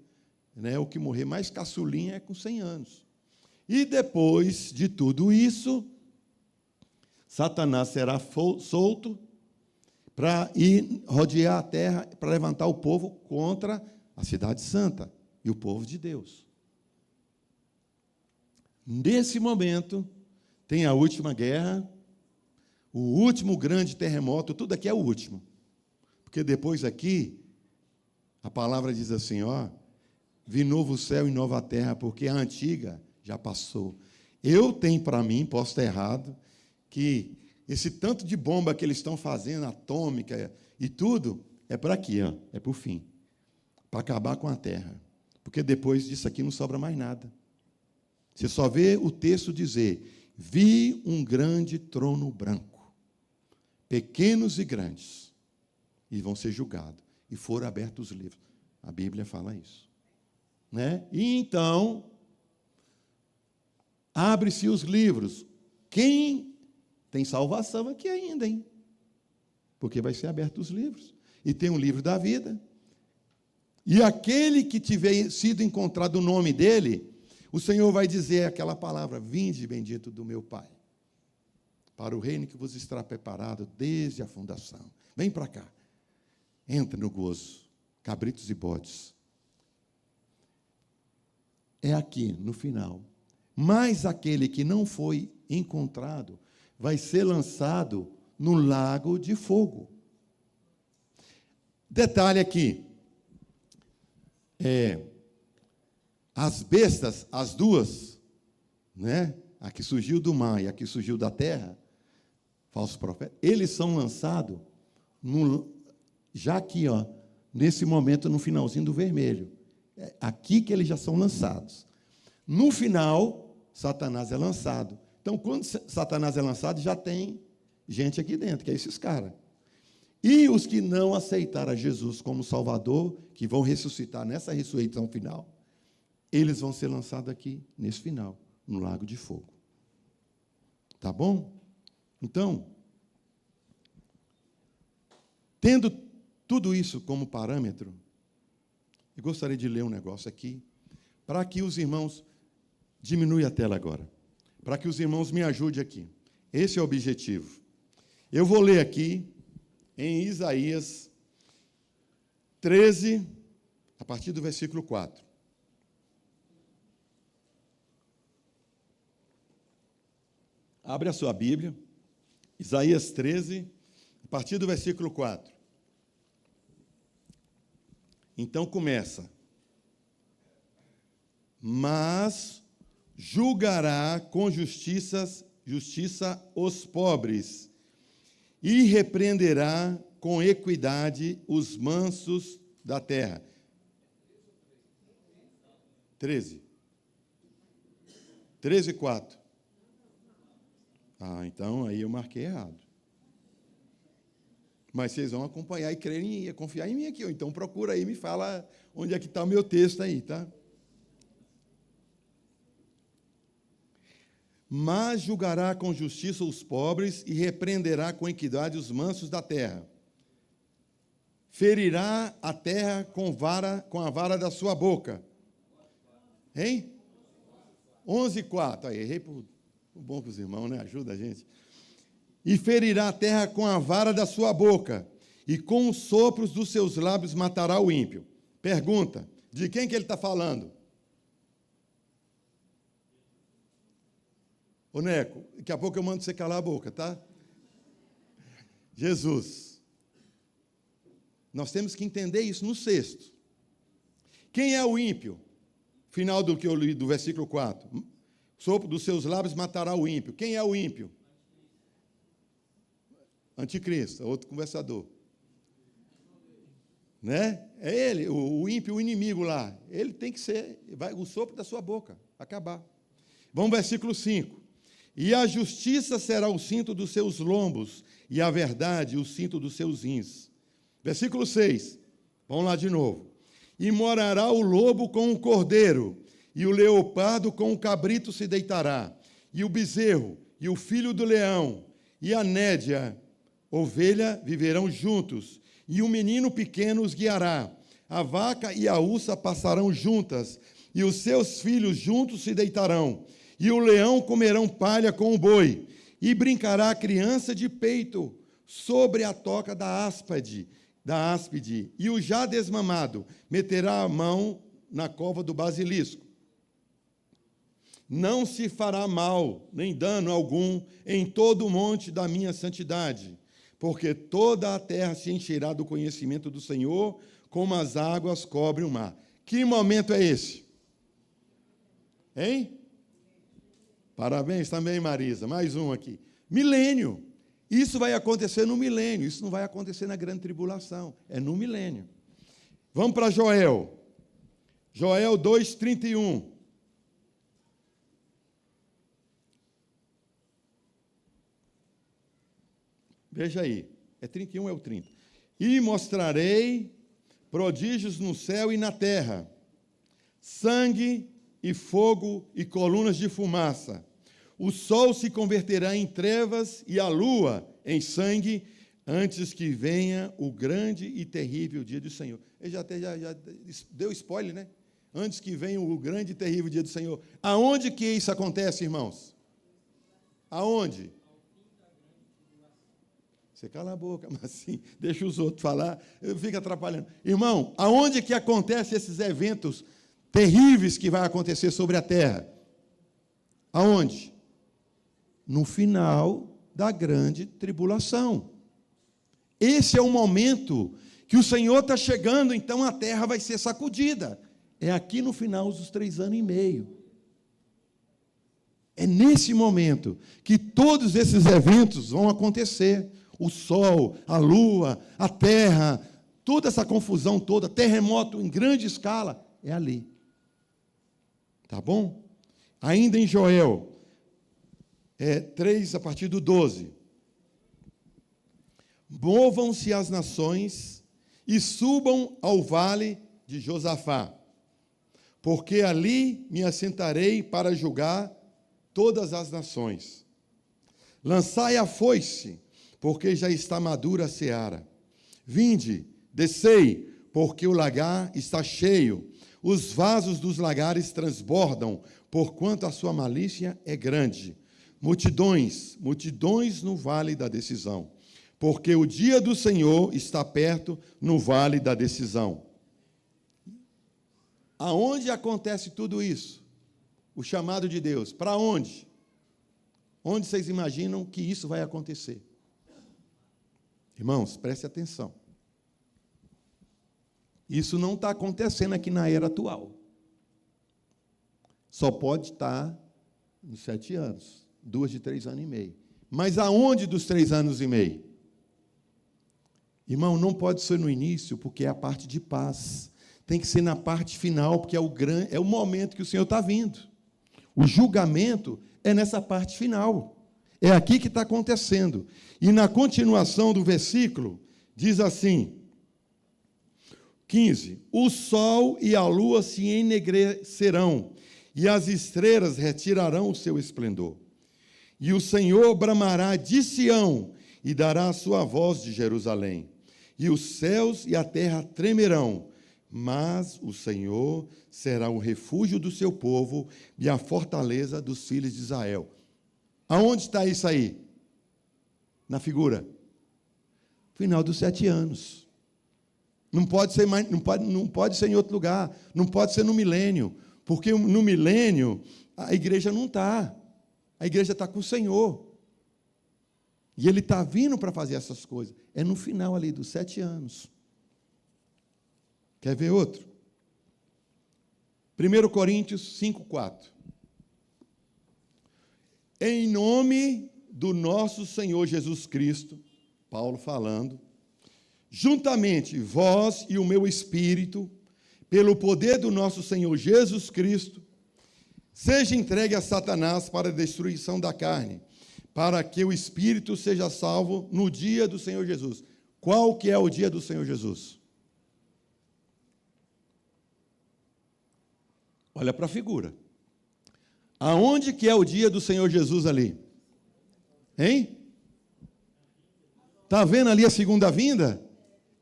né? O que morrer mais caçulinha é com 100 anos. E depois de tudo isso, Satanás será solto para ir rodear a terra, para levantar o povo contra a cidade santa e o povo de Deus. Nesse momento, tem a última guerra, o último grande terremoto, tudo aqui é o último. Porque depois aqui, a palavra diz assim, ó, vi novo céu e nova terra, porque a antiga já passou. Eu tenho para mim, posso estar errado, que esse tanto de bomba que eles estão fazendo, atômica e tudo, é para aqui, ó, é para o fim, para acabar com a terra. Porque depois disso aqui não sobra mais nada. Você só vê o texto dizer, vi um grande trono branco, pequenos e grandes, e vão ser julgados, e foram abertos os livros. A Bíblia fala isso. Né? E então, abre-se os livros. Quem tem salvação aqui ainda, hein? Porque vai ser aberto os livros. E tem um livro da vida. E aquele que tiver sido encontrado o nome dele, o Senhor vai dizer aquela palavra, vinde, bendito do meu Pai, para o reino que vos está preparado desde a fundação. Vem para cá. Entra no gozo, cabritos e bodes. É aqui, no final. Mas aquele que não foi encontrado vai ser lançado no lago de fogo. Detalhe aqui. As bestas, as duas, né? A que surgiu do mar e a que surgiu da terra, falsos profetas, eles são lançados já aqui, ó, nesse momento, no finalzinho do vermelho. É aqui que eles já são lançados. No final, Satanás é lançado. Então, quando Satanás é lançado, já tem gente aqui dentro, que é esses caras. E os que não aceitaram a Jesus como Salvador, que vão ressuscitar nessa ressurreição final, eles vão ser lançados aqui, nesse final, no lago de fogo. Tá bom? Então, tendo tudo isso como parâmetro, eu gostaria de ler um negócio aqui, para que os irmãos... Diminui a tela agora, para que os irmãos me ajudem aqui. Esse é o objetivo. Eu vou ler aqui, em Isaías 13, a partir do versículo 4. Abre a sua Bíblia, Isaías 13, a partir do versículo 4. Então começa. Mas julgará com justiça os pobres e repreenderá com equidade os mansos da terra. 13, 4. Então aí eu marquei errado. Mas vocês vão acompanhar e crer em mim, confiar em mim aqui. Então procura aí, me fala onde é que está o meu texto aí, tá? Mas julgará com justiça os pobres e repreenderá com equidade os mansos da terra. Ferirá a terra com a vara da sua boca. Hein? 11:4. Aí, errei por bom que os irmãos, né? Ajuda a gente. E ferirá a terra com a vara da sua boca, e com os sopros dos seus lábios matará o ímpio. Pergunta, de quem que ele está falando? Ô, Neco, daqui a pouco eu mando você calar a boca, tá? Jesus. Nós temos que entender isso no sexto. Quem é o ímpio? Final do que eu li do versículo 4. Sopro dos seus lábios matará o ímpio. Quem é o ímpio? Anticristo, outro conversador. Né? É ele, o ímpio, o inimigo lá. Ele tem que ser, o sopro da sua boca, acabar. Vamos ao versículo 5. E a justiça será o cinto dos seus lombos, e a verdade o cinto dos seus rins. Versículo 6. Vamos lá de novo. E morará o lobo com o cordeiro, e o leopardo com o cabrito se deitará, e o bezerro, e o filho do leão, e a nédia, ovelha, viverão juntos, e o menino pequeno os guiará. A vaca e a ursa passarão juntas, e os seus filhos juntos se deitarão. E o leão comerão palha com o boi, e brincará a criança de peito sobre a toca da áspide, e o já desmamado meterá a mão na cova do basilisco. Não se fará mal, nem dano algum, em todo o monte da minha santidade, porque toda a terra se encherá do conhecimento do Senhor, como as águas cobrem o mar. Que momento é esse? Hein? Parabéns também, Marisa. Mais um aqui. Milênio. Isso vai acontecer no milênio. Isso não vai acontecer na grande tribulação. É no milênio. Vamos para Joel. Joel 2:31. Veja aí. É 31 ou é o 30? E mostrarei prodígios no céu e na terra, sangue e fogo e colunas de fumaça. O sol se converterá em trevas e a lua em sangue, antes que venha o grande e terrível dia do Senhor. Ele já deu spoiler, né? Antes que venha o grande e terrível dia do Senhor. Aonde que isso acontece, irmãos? Aonde? Você cala a boca, mas assim, deixa os outros falar, fica atrapalhando. Irmão, aonde que acontecem esses eventos terríveis que vai acontecer sobre a terra? Aonde? No final da grande tribulação. Esse é o momento que o Senhor está chegando, então a terra vai ser sacudida. É aqui no final dos 3 anos e meio. É nesse momento que todos esses eventos vão acontecer. O sol, a lua, a terra, toda essa confusão toda, terremoto em grande escala, é ali. Tá bom? Ainda em Joel 3, a partir do 12. Movam-se as nações e subam ao vale de Josafá, porque ali me assentarei para julgar todas as nações. Lançai a foice, porque já está madura a seara. Vinde, descei, porque o lagar está cheio. Os vasos dos lagares transbordam, porquanto a sua malícia é grande. Multidões, multidões no vale da decisão, porque o dia do Senhor está perto no vale da decisão. Aonde acontece tudo isso? O chamado de Deus. Para onde? Onde vocês imaginam que isso vai acontecer? Irmãos, preste atenção. Isso não está acontecendo aqui na era atual. Só pode estar nos 7 anos, 2 de 3 anos e meio. Mas aonde dos 3 anos e meio? Irmão, não pode ser no início, porque é a parte de paz. Tem que ser na parte final, porque é o momento que o Senhor está vindo. O julgamento é nessa parte final. É aqui que está acontecendo. E na continuação do versículo, diz assim, 15, o sol e a lua se enegrecerão, e as estrelas retirarão o seu esplendor. E o Senhor bramará de Sião, e dará a sua voz de Jerusalém. E os céus e a terra tremerão, mas o Senhor será o refúgio do seu povo e a fortaleza dos filhos de Israel. Aonde está isso aí? Na figura. Final dos 7 anos. Não pode ser mais, não pode ser em outro lugar, não pode ser no milênio, porque no milênio a igreja não está. A igreja está com o Senhor. E Ele está vindo para fazer essas coisas. É no final ali dos 7 anos. Quer ver outro? 1 Coríntios 5:4. Em nome do nosso Senhor Jesus Cristo, Paulo falando, juntamente vós e o meu espírito, pelo poder do nosso Senhor Jesus Cristo, seja entregue a Satanás para a destruição da carne, para que o espírito seja salvo no dia do Senhor Jesus. Qual que é o dia do Senhor Jesus? Olha para a figura. Aonde que é o dia do Senhor Jesus ali? Hein? Está vendo ali a segunda vinda?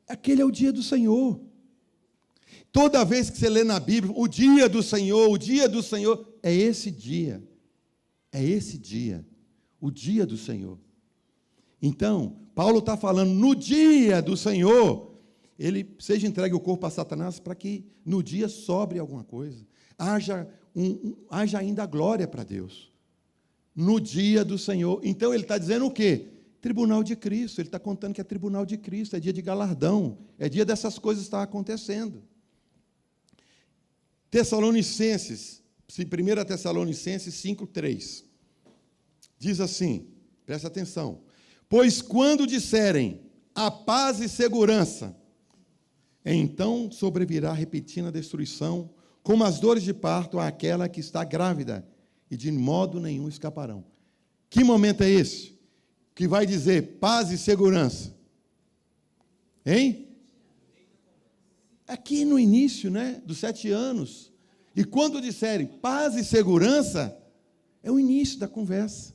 Aquele é o dia do Senhor. Toda vez que você lê na Bíblia, o dia do Senhor, é esse dia. É esse dia. O dia do Senhor. Então, Paulo está falando, no dia do Senhor, ele seja entregue o corpo a Satanás para que no dia sobre alguma coisa. Haja ainda glória para Deus. No dia do Senhor. Então, ele está dizendo o quê? Tribunal de Cristo. Ele está contando que é tribunal de Cristo, é dia de galardão, é dia dessas coisas estar acontecendo. Tessalonicenses, 1 Tessalonicenses 5:3. Diz assim, presta atenção. Pois quando disserem a paz e segurança, então sobrevirá repentina destruição, como as dores de parto àquela que está grávida, e de modo nenhum escaparão. Que momento é esse? Que vai dizer paz e segurança? Hein? Aqui no início, né, dos 7 anos. E quando disserem paz e segurança, é o início da conversa.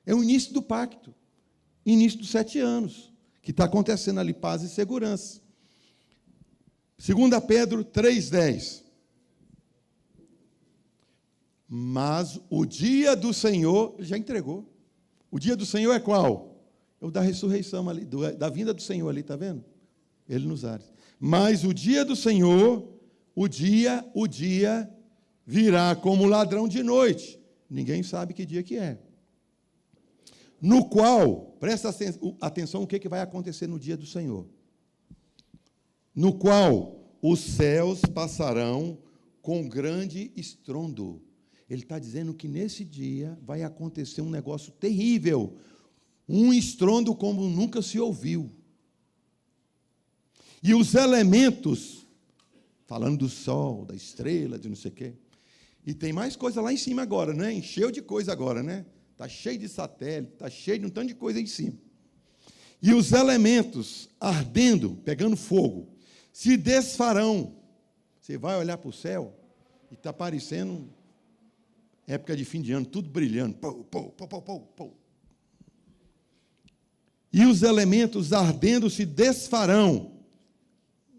É o início do pacto. Início dos 7 anos. Que está acontecendo ali, paz e segurança. 2 Pedro 3:10. Mas o dia do Senhor, ele já entregou. O dia do Senhor é qual? É o da ressurreição ali, da vinda do Senhor ali, está vendo? Ele nos ares. Mas o dia do Senhor, o dia virá como ladrão de noite. Ninguém sabe que dia que é. No qual, presta atenção o que vai acontecer no dia do Senhor. No qual os céus passarão com grande estrondo. Ele está dizendo que nesse dia vai acontecer um negócio terrível, um estrondo como nunca se ouviu. E os elementos, falando do sol, da estrela, de não sei o quê, E tem mais coisa lá em cima agora, né? Encheu de coisa agora, né? Está cheio de satélite, está cheio de um tanto de coisa em cima. E os elementos ardendo, pegando fogo, se desfarão. Você vai olhar para o céu e está parecendo época de fim de ano, tudo brilhando. Pou, pou, pou, pou, pou, pou. E os elementos ardendo se desfarão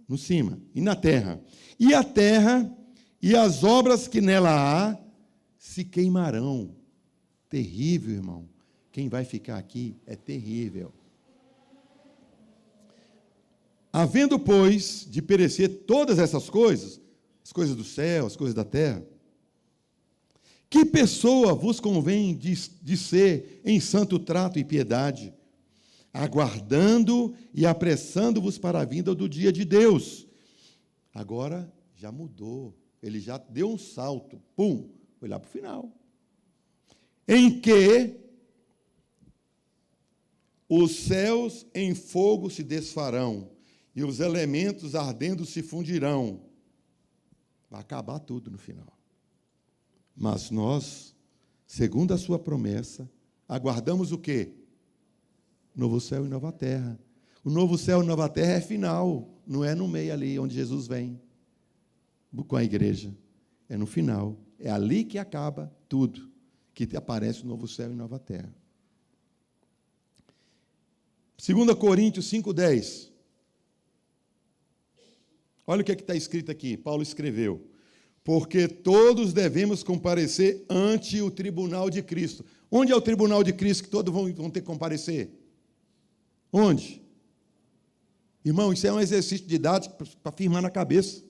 no cima e na terra. E a terra e as obras que nela há se queimarão. Terrível, irmão. Quem vai ficar aqui é terrível. Havendo, pois, de perecer todas essas coisas, as coisas do céu, as coisas da terra, que pessoa vos convém de ser em santo trato e piedade, aguardando e apressando-vos para a vinda do dia de Deus? Agora já mudou, ele já deu um salto, pum, foi lá para o final. Em que os céus em fogo se desfarão, e os elementos ardendo se fundirão. Vai acabar tudo no final. Mas nós, segundo a sua promessa, aguardamos o quê? Novo céu e nova terra. O novo céu e nova terra é final, não é no meio ali, onde Jesus vem com a igreja. É no final. É ali que acaba tudo, que aparece o novo céu e nova terra. 2 Coríntios 5:10. Olha o que está escrito aqui, Paulo escreveu. Porque todos devemos comparecer ante o tribunal de Cristo. Onde é o tribunal de Cristo que todos vão ter que comparecer? Onde? Irmão, isso é um exercício didático para firmar na cabeça.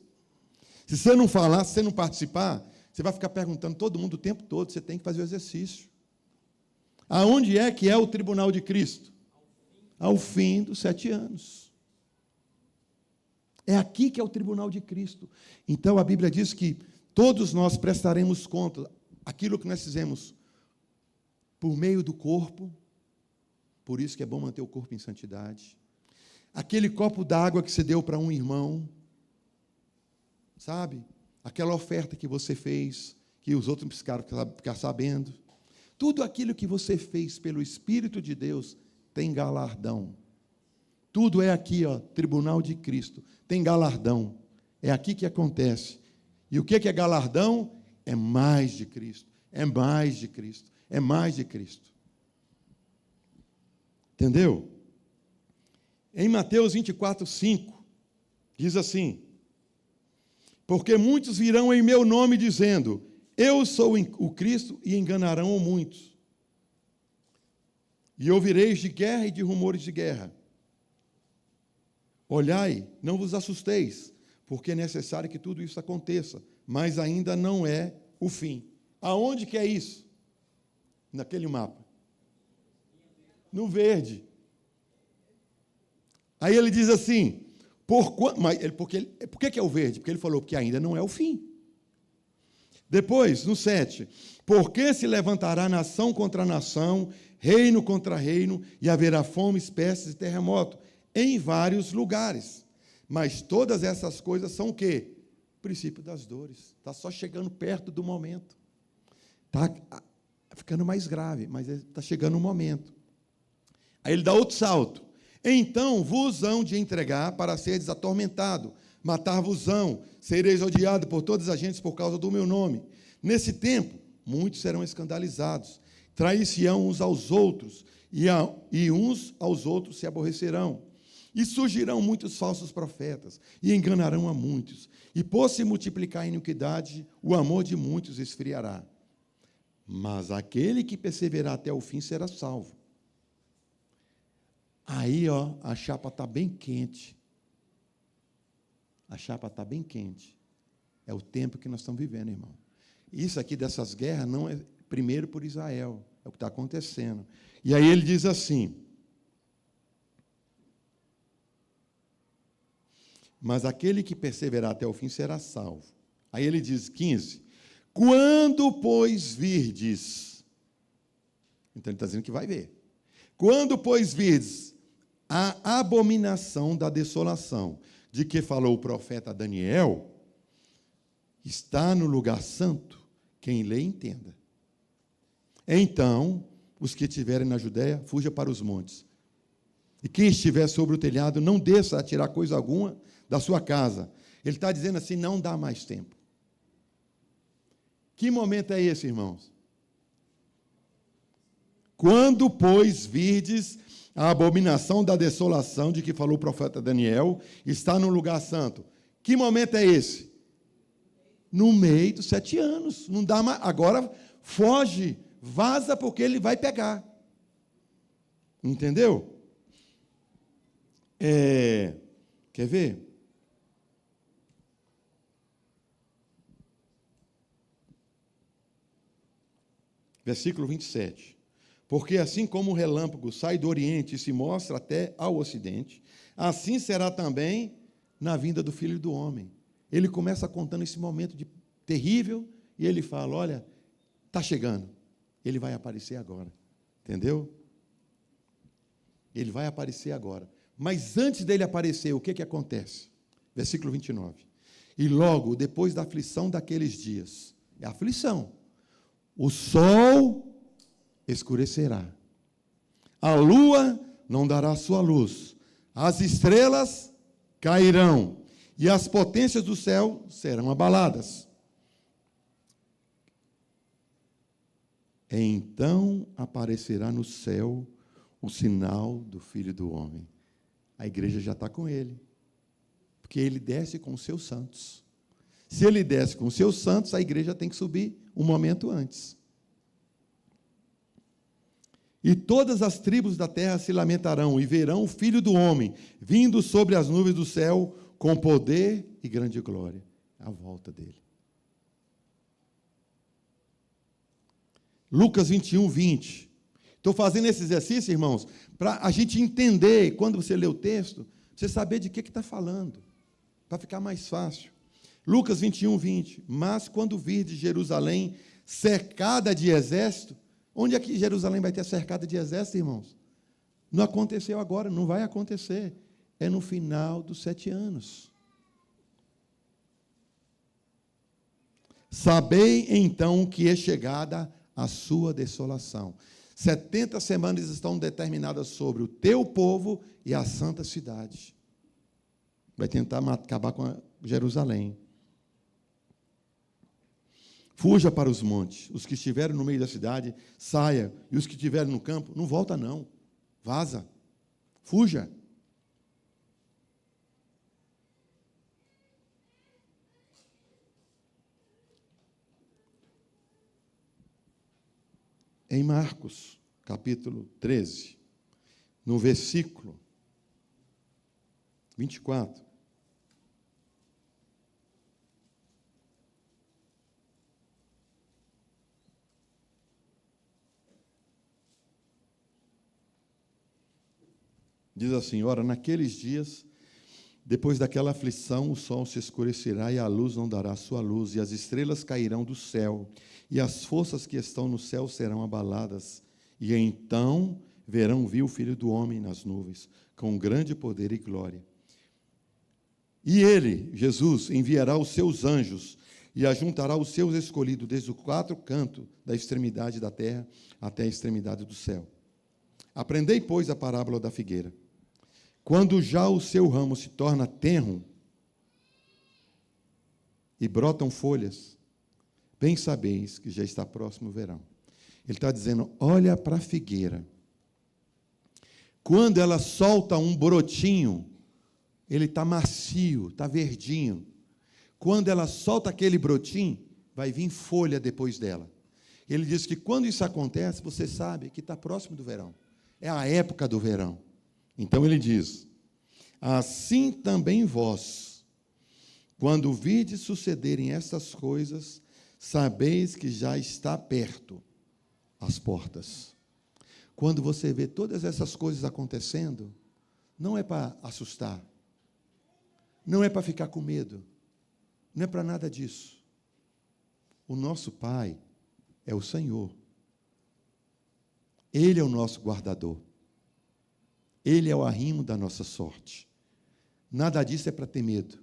Se você não falar, se você não participar, você vai ficar perguntando todo mundo o tempo todo, você tem que fazer o exercício. Aonde é que é o tribunal de Cristo? Ao fim dos 7 anos. É aqui que é o tribunal de Cristo. Então, a Bíblia diz que todos nós prestaremos conta aquilo que nós fizemos por meio do corpo, por isso que é bom manter o corpo em santidade. Aquele copo d'água que você deu para um irmão, sabe? Aquela oferta que você fez, que os outros precisaram ficar sabendo. Tudo aquilo que você fez pelo Espírito de Deus tem galardão. Tudo é aqui, ó, tribunal de Cristo. Tem galardão. É aqui que acontece. E o que é galardão? É mais de Cristo. É mais de Cristo. É mais de Cristo. Entendeu? Em Mateus 24:5, diz assim: porque muitos virão em meu nome dizendo, eu sou o Cristo, e enganarão muitos. E ouvireis de guerra e de rumores de guerra. Olhai, não vos assusteis, porque é necessário que tudo isso aconteça, mas ainda não é o fim. Aonde que é isso? Naquele mapa. No verde. Aí ele diz assim, por que é o verde? Porque ele falou que ainda não é o fim. Depois, no 7, porque se levantará nação contra nação, reino contra reino, e haverá fome, espécies e terremoto, em vários lugares. Mas todas essas coisas são o quê? O princípio das dores. Está só chegando perto do momento. Está ficando mais grave, mas está chegando o momento. Aí ele dá outro salto. Então vos hão de entregar para seres atormentado, matar-vos-ão, sereis odiado por todas as gentes por causa do meu nome. Nesse tempo, muitos serão escandalizados, trair-se-ão uns aos outros, e uns aos outros se aborrecerão. E surgirão muitos falsos profetas, e enganarão a muitos. E por se multiplicar a iniquidade, o amor de muitos esfriará. Mas aquele que perseverar até o fim será salvo. Aí, ó, a chapa está bem quente. A chapa está bem quente. É o tempo que nós estamos vivendo, irmão. Isso aqui dessas guerras não é primeiro por Israel, é o que está acontecendo. E aí ele diz assim, mas aquele que perseverar até o fim será salvo. Aí ele diz, 15, quando, pois, virdes, então ele está dizendo que vai ver, quando, pois, virdes a abominação da desolação, de que falou o profeta Daniel, está no lugar santo, Quem lê, entenda. Então, os que estiverem na Judéia, fuja para os montes. E quem estiver sobre o telhado, não desça a tirar coisa alguma da sua casa. Ele está dizendo assim, não dá mais tempo. Que momento é esse, irmãos? Quando, pois, virdes a abominação da desolação de que falou o profeta Daniel, está no lugar santo. Que momento é esse? No meio dos 7 anos. Não dá mais. Agora foge, vaza, porque ele vai pegar. Entendeu? Quer ver? Versículo 27. Porque assim como o relâmpago sai do Oriente e se mostra até ao Ocidente, assim será também na vinda do Filho do Homem. Ele começa contando esse momento terrível e ele fala, olha, está chegando. Ele vai aparecer agora. Entendeu? Ele vai aparecer agora. Mas antes dele aparecer, o que acontece? Versículo 29. E logo, depois da aflição daqueles dias, é aflição, o sol escurecerá, a lua não dará sua luz, as estrelas cairão, e as potências do céu serão abaladas. Então aparecerá no céu o sinal do Filho do Homem. A igreja já está com ele, porque ele desce com os seus santos. Se ele desce com os seus santos, a igreja tem que subir um momento antes. E todas as tribos da terra se lamentarão e verão o Filho do Homem vindo sobre as nuvens do céu com poder e grande glória. A volta dele. Lucas 21, 20. Estou fazendo esse exercício, irmãos, para a gente entender, quando você lê o texto, você saber de que está falando, para ficar mais fácil. Lucas 21, 20. Mas quando virdes Jerusalém cercada de exército, onde é que Jerusalém vai ter cercada de exército, irmãos? Não aconteceu agora, não vai acontecer. É no final dos 7 anos. Sabei, então, que é chegada a sua desolação. 70 semanas estão determinadas sobre o teu povo e a santa cidade. Vai tentar acabar com Jerusalém. Fuja para os montes. Os que estiverem no meio da cidade, saia. E os que estiverem no campo, não volta não. Vaza. Fuja. Em Marcos, capítulo 13, no versículo 24. Diz assim, ora, naqueles dias, depois daquela aflição, o sol se escurecerá e a luz não dará sua luz, e as estrelas cairão do céu, e as forças que estão no céu serão abaladas. E então verão vir o Filho do Homem nas nuvens, com grande poder e glória. E ele, Jesus, enviará os seus anjos e ajuntará os seus escolhidos desde os 4 cantos da extremidade da terra até a extremidade do céu. Aprendei, pois, a parábola da figueira. Quando já o seu ramo se torna tenro e brotam folhas, bem sabeis que já está próximo o verão. Ele está dizendo, olha para a figueira. Quando ela solta um brotinho, ele está macio, está verdinho. Quando ela solta aquele brotinho, vai vir folha depois dela. Ele diz que quando isso acontece, você sabe que está próximo do verão. É a época do verão. Então ele diz, assim também vós, quando virdes sucederem estas coisas, sabeis que já está perto as portas. Quando você vê todas essas coisas acontecendo, não é para assustar, não é para ficar com medo, não é para nada disso. O nosso Pai é o Senhor. Ele é o nosso guardador. Ele é o arrimo da nossa sorte. Nada disso é para ter medo.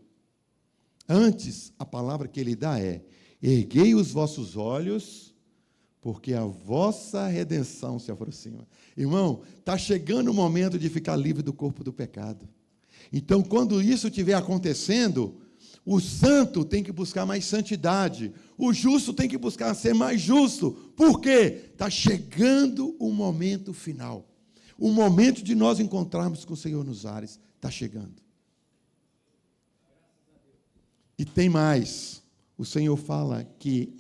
Antes, a palavra que ele dá é, Erguei os vossos olhos, porque a vossa redenção se aproxima. Irmão, está chegando o momento de ficar livre do corpo do pecado. Então, quando isso estiver acontecendo, o santo tem que buscar mais santidade, o justo tem que buscar ser mais justo. Por quê? Está chegando o momento final. O momento de nós encontrarmos com o Senhor nos ares está chegando. E tem mais. O Senhor fala que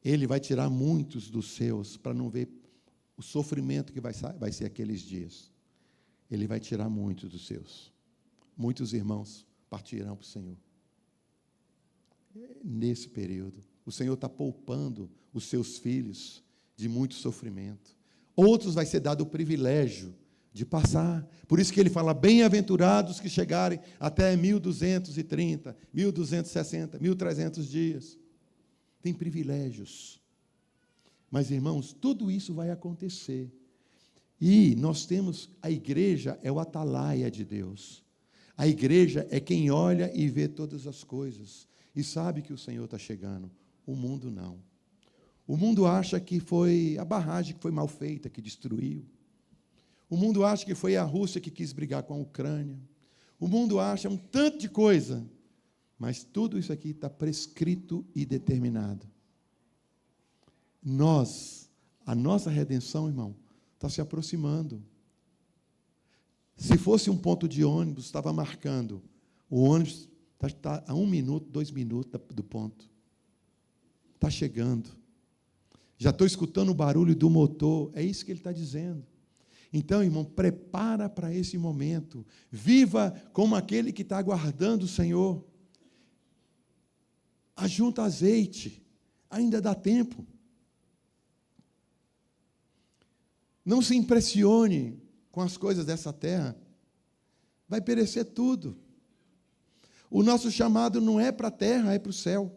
Ele vai tirar muitos dos seus para não ver o sofrimento que vai ser aqueles dias. Ele vai tirar muitos dos seus. Muitos irmãos partirão para o Senhor. Nesse período, o Senhor está poupando os seus filhos de muito sofrimento. Outros vai ser dado o privilégio de passar. Por isso que ele fala, bem-aventurados que chegarem até 1230, 1260, 1300 dias. Tem privilégios. Mas, irmãos, tudo isso vai acontecer. E nós temos, a igreja é o atalaia de Deus. A igreja é quem olha e vê todas as coisas. E sabe que o Senhor está chegando. O mundo não. O mundo acha que foi a barragem que foi mal feita, que destruiu. O mundo acha que foi a Rússia que quis brigar com a Ucrânia. O mundo acha um tanto de coisa. Mas tudo isso aqui está prescrito e determinado. A nossa redenção, irmão, está se aproximando. Se fosse um ponto de ônibus, estava marcando. O ônibus está a 1 minuto, 2 minutos do ponto. Está chegando. Já estou escutando o barulho do motor. É isso que ele está dizendo. Então, irmão, prepara para esse momento. Viva como aquele que está aguardando o Senhor. Ajunta azeite. Ainda dá tempo. Não se impressione com as coisas dessa terra. Vai perecer tudo. O nosso chamado não é para a terra, é para o céu.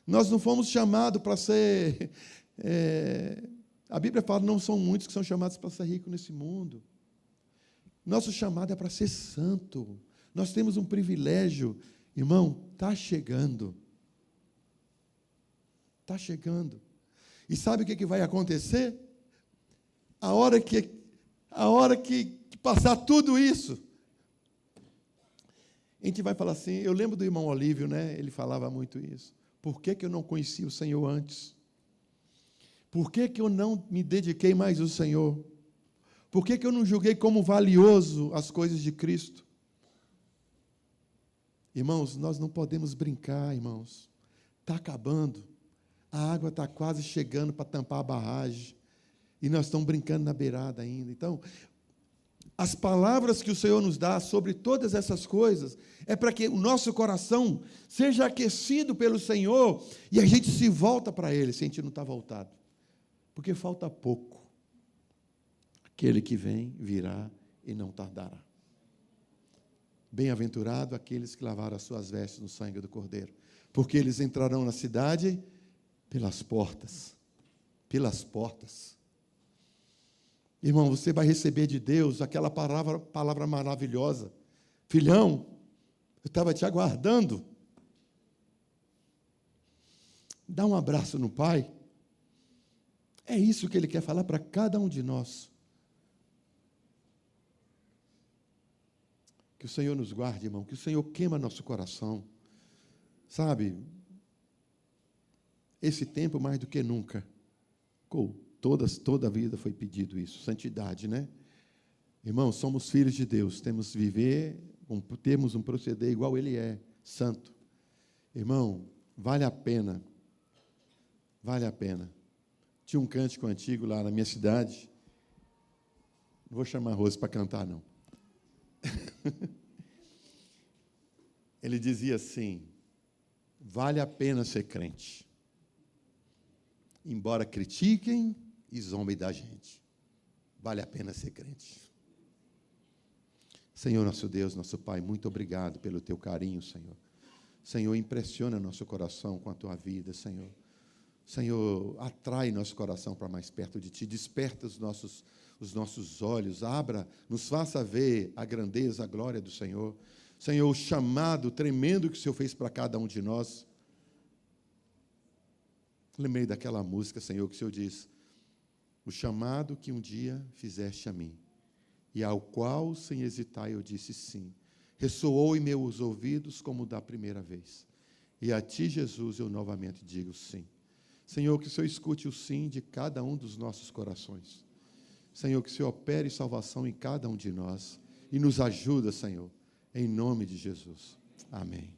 Nós não fomos chamados para ser... a Bíblia fala, não são muitos que são chamados para ser ricos nesse mundo. Nosso chamado é para ser santo. Nós temos um privilégio. Irmão, está chegando. Está chegando. E sabe o que vai acontecer? A hora que passar tudo isso, a gente vai falar assim, eu lembro do irmão Olívio, né? Ele falava muito isso. Por que eu não conhecia o Senhor antes? Por que eu não me dediquei mais ao Senhor? Por que eu não julguei como valioso as coisas de Cristo? Irmãos, nós não podemos brincar, irmãos. Está acabando. A água está quase chegando para tampar a barragem. E nós estamos brincando na beirada ainda. Então, as palavras que o Senhor nos dá sobre todas essas coisas é para que o nosso coração seja aquecido pelo Senhor e a gente se volta para Ele, se a gente não está voltado. Porque falta pouco. Aquele que vem, virá e não tardará. Bem-aventurado aqueles que lavaram as suas vestes no sangue do Cordeiro, porque eles entrarão na cidade pelas portas. Pelas portas. Irmão, você vai receber de Deus aquela palavra maravilhosa. Filhão, eu estava te aguardando. Dá um abraço no Pai. É isso que Ele quer falar para cada um de nós. Que o Senhor nos guarde, irmão. Que o Senhor queima nosso coração. Sabe? Esse tempo, mais do que nunca. Toda a vida foi pedido isso. Santidade, né? Irmãos, somos filhos de Deus. Temos que viver, temos um proceder igual Ele é. Santo. Irmão, vale a pena. Vale a pena. Tinha um cântico antigo lá na minha cidade. Não vou chamar a Rose para cantar, não. Ele dizia assim: vale a pena ser crente, embora critiquem e zombem da gente, vale a pena ser crente. Senhor, nosso Deus, nosso Pai, muito obrigado pelo teu carinho, Senhor. Senhor, impressiona nosso coração com a tua vida, Senhor. Senhor, atrai nosso coração para mais perto de ti, desperta os nossos olhos, abra, nos faça ver a grandeza, a glória do Senhor. Senhor, o chamado tremendo que o Senhor fez para cada um de nós. Lembrei daquela música, Senhor, que o Senhor diz: o chamado que um dia fizeste a mim, e ao qual, sem hesitar, eu disse sim, ressoou em meus ouvidos como da primeira vez. E a Ti, Jesus, eu novamente digo sim. Senhor, que o Senhor escute o sim de cada um dos nossos corações. Senhor, que o Senhor opere salvação em cada um de nós e nos ajuda, Senhor, em nome de Jesus. Amém.